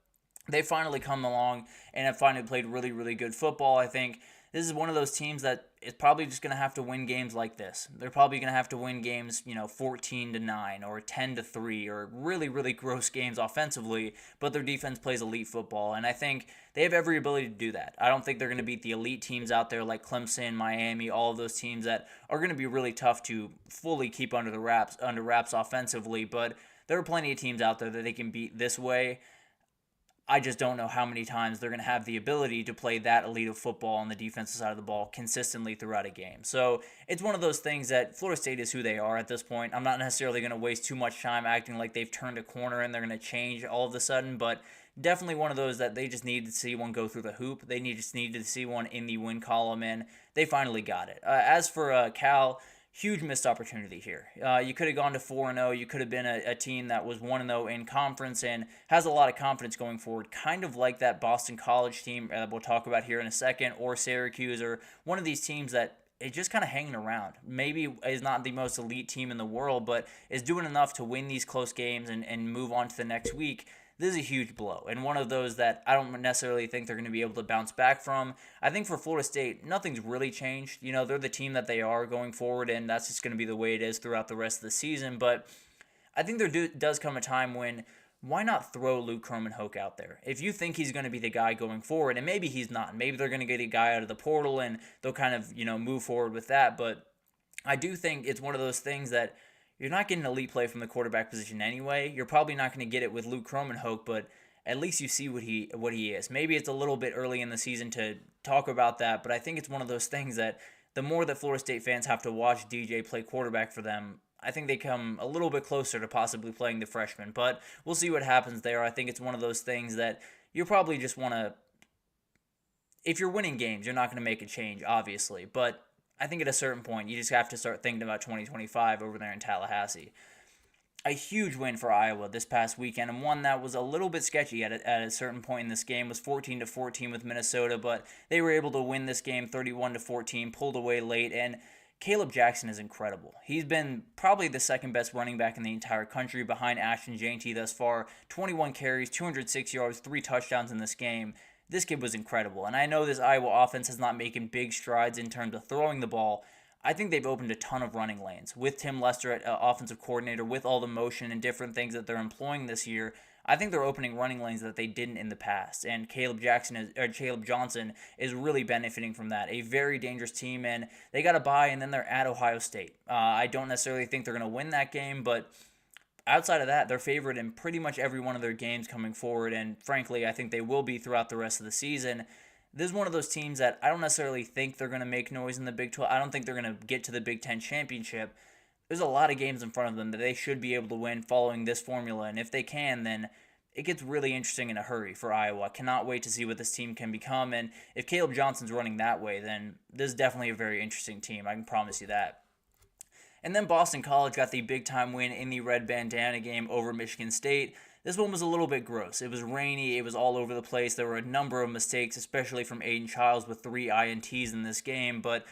they finally come along and have finally played really, really good football. I think this is one of those teams that is probably just going to have to win games like this. They're probably going to have to win games, 14-9 or 10-3 or really, really gross games offensively, but their defense plays elite football, and I think they have every ability to do that. I don't think they're going to beat the elite teams out there like Clemson, Miami, all of those teams that are going to be really tough to fully keep under wraps offensively, but there are plenty of teams out there that they can beat this way. I just don't know how many times they're going to have the ability to play that elite of football on the defensive side of the ball consistently throughout a game. So it's one of those things that Florida State is who they are at this point. I'm not necessarily going to waste too much time acting like they've turned a corner and they're going to change all of a sudden, but definitely one of those that they just needed to see one go through the hoop. Just needed to see one in the win column, and they finally got it. As for Cal, huge missed opportunity here. You could have gone to 4-0. You could have been a team that was 1-0 in conference and has a lot of confidence going forward, kind of like that Boston College team that we'll talk about here in a second, or Syracuse, or one of these teams that is just kind of hanging around. Maybe is not the most elite team in the world, but is doing enough to win these close games and move on to the next week. This is a huge blow, and one of those that I don't necessarily think they're going to be able to bounce back from. I think for Florida State, nothing's really changed. They're the team that they are going forward, and that's just going to be the way it is throughout the rest of the season. But I think there does come a time when, why not throw Luke Kromenhoek out there? If you think he's going to be the guy going forward, and maybe he's not. Maybe they're going to get a guy out of the portal, and they'll kind of, move forward with that. But I do think it's one of those things that you're not getting elite play from the quarterback position anyway. You're probably not going to get it with Luke Kromenhoek, but at least you see what he is. Maybe it's a little bit early in the season to talk about that, but I think it's one of those things that the more that Florida State fans have to watch DJ play quarterback for them, I think they come a little bit closer to possibly playing the freshman. But we'll see what happens there. I think it's one of those things that you probably just want to, if you're winning games, you're not going to make a change, obviously, but I think at a certain point, you just have to start thinking about 2025 over there in Tallahassee. A huge win for Iowa this past weekend, and one that was a little bit sketchy at a certain point in this game. Was 14-14 with Minnesota, but they were able to win this game 31-14, pulled away late, and Caleb Jackson is incredible. He's been probably the second best running back in the entire country behind Ashton Jeanty thus far. 21 carries, 206 yards, 3 touchdowns in this game. This kid was incredible, and I know this Iowa offense is not making big strides in terms of throwing the ball. I think they've opened a ton of running lanes. With Tim Lester at offensive coordinator, with all the motion and different things that they're employing this year, I think they're opening running lanes that they didn't in the past, and Caleb Johnson is really benefiting from that. A very dangerous team, and they got a bye, and then they're at Ohio State. I don't necessarily think they're going to win that game, but outside of that, they're favored in pretty much every one of their games coming forward, and frankly, I think they will be throughout the rest of the season. This is one of those teams that I don't necessarily think they're going to make noise in the Big 12. I don't think they're going to get to the Big 10 championship. There's a lot of games in front of them that they should be able to win following this formula, and if they can, then it gets really interesting in a hurry for Iowa. I cannot wait to see what this team can become, and if Caleb Johnson's running that way, then this is definitely a very interesting team. I can promise you that. And then Boston College got the big-time win in the red bandana game over Michigan State. This one was a little bit gross. It was rainy. It was all over the place. There were a number of mistakes, especially from Aiden Childs with 3 INTs in this game, but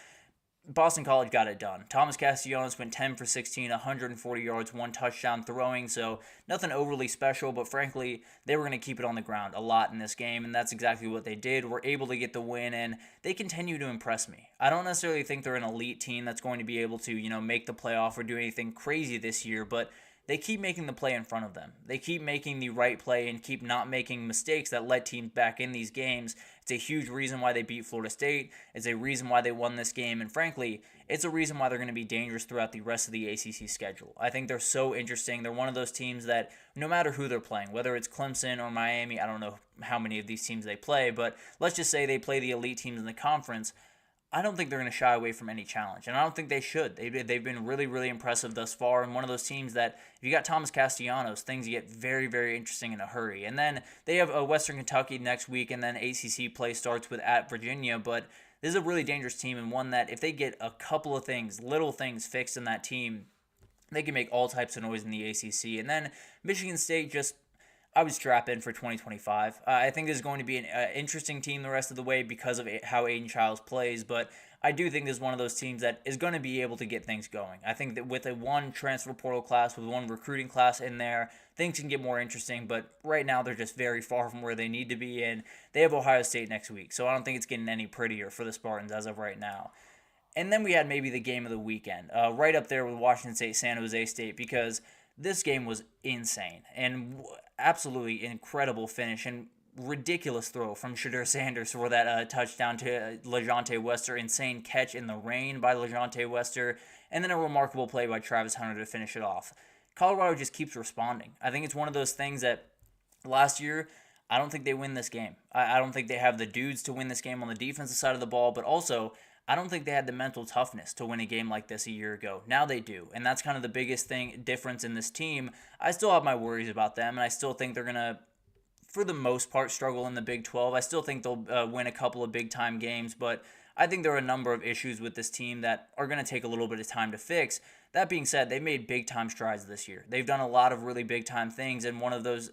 Boston College got it done. Thomas Castellanos went 10 for 16, 140 yards, 1 touchdown throwing, so nothing overly special, but frankly, they were going to keep it on the ground a lot in this game, and that's exactly what they did. Were able to get the win, and they continue to impress me. I don't necessarily think they're an elite team that's going to be able to, make the playoff or do anything crazy this year, but they keep making the play in front of them. They keep making the right play and keep not making mistakes that let teams back in these games. It's a huge reason why they beat Florida State. It's a reason why they won this game. And frankly, it's a reason why they're going to be dangerous throughout the rest of the ACC schedule. I think they're so interesting. They're one of those teams that no matter who they're playing, whether it's Clemson or Miami, I don't know how many of these teams they play, but let's just say they play the elite teams in the conference, I don't think they're going to shy away from any challenge, and I don't think they should. They've been really, really impressive thus far, and one of those teams that, if you got Thomas Castellanos, things get very, very interesting in a hurry. And then they have Western Kentucky next week, and then ACC play starts with at Virginia, but this is a really dangerous team, and one that if they get a couple of things, little things fixed in that team, they can make all types of noise in the ACC. And then Michigan State I would strap in for 2025. I think this is going to be an interesting team the rest of the way because of how Aiden Childs plays, but I do think this is one of those teams that is going to be able to get things going. I think that with a one transfer portal class, with one recruiting class in there, things can get more interesting, but right now they're just very far from where they need to be, and they have Ohio State next week, so I don't think it's getting any prettier for the Spartans as of right now. And then we had maybe the game of the weekend, right up there with Washington State, San Jose State, because this game was insane and absolutely incredible finish and ridiculous throw from Shadur Sanders for that touchdown to LeJonte Wester. Insane catch in the rain by LeJonte Wester, and then a remarkable play by Travis Hunter to finish it off. Colorado just keeps responding. I think it's one of those things that last year, I don't think they win this game. I don't think they have the dudes to win this game on the defensive side of the ball, but also I don't think they had the mental toughness to win a game like this a year ago. Now they do, and that's kind of the biggest difference in this team. I still have my worries about them, and I still think they're going to, for the most part, struggle in the Big 12. I still think they'll win a couple of big-time games, but I think there are a number of issues with this team that are going to take a little bit of time to fix. That being said, they made big-time strides this year. They've done a lot of really big-time things, and one of those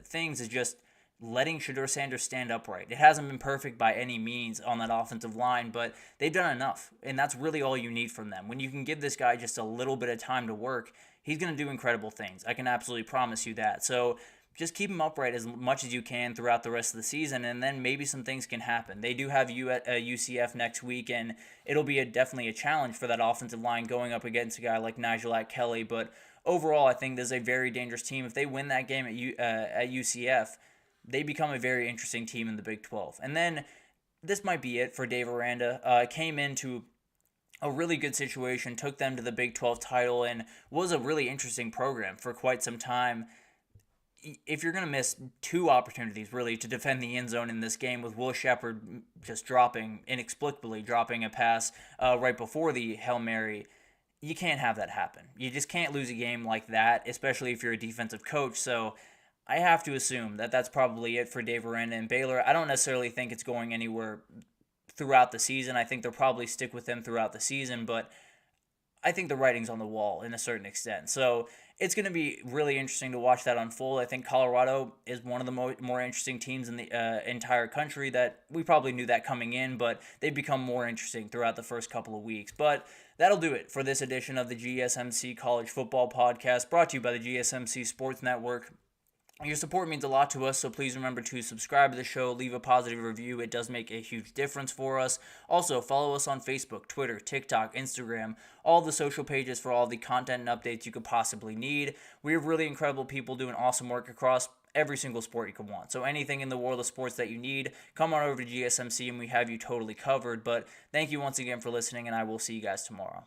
things is just letting Shedeur Sanders stand upright. It hasn't been perfect by any means on that offensive line, but they've done enough, and that's really all you need from them. When you can give this guy just a little bit of time to work, he's going to do incredible things. I can absolutely promise you that. So just keep him upright as much as you can throughout the rest of the season, and then maybe some things can happen. They do have UCF next week, and it'll be definitely a challenge for that offensive line going up against a guy like Nigel Kelly, but overall, I think this is a very dangerous team. If they win that game at UCF, they become a very interesting team in the Big 12. And then this might be it for Dave Aranda. Came into a really good situation, took them to the Big 12 title, and was a really interesting program for quite some time. If you're going to miss two opportunities, really, to defend the end zone in this game with Will Shepard just inexplicably dropping a pass right before the Hail Mary, you can't have that happen. You just can't lose a game like that, especially if you're a defensive coach. So I have to assume that that's probably it for Dave Aranda and Baylor. I don't necessarily think it's going anywhere throughout the season. I think they'll probably stick with them throughout the season, but I think the writing's on the wall in a certain extent. So it's going to be really interesting to watch that unfold. I think Colorado is one of the more interesting teams in the entire country. That we probably knew that coming in, but they've become more interesting throughout the first couple of weeks. But that'll do it for this edition of the GSMC College Football Podcast, brought to you by the GSMC Sports Network. Your support means a lot to us, so please remember to subscribe to the show, leave a positive review. It does make a huge difference for us. Also, follow us on Facebook, Twitter, TikTok, Instagram, all the social pages for all the content and updates you could possibly need. We have really incredible people doing awesome work across every single sport you could want. So anything in the world of sports that you need, come on over to GSMC and we have you totally covered. But thank you once again for listening, and I will see you guys tomorrow.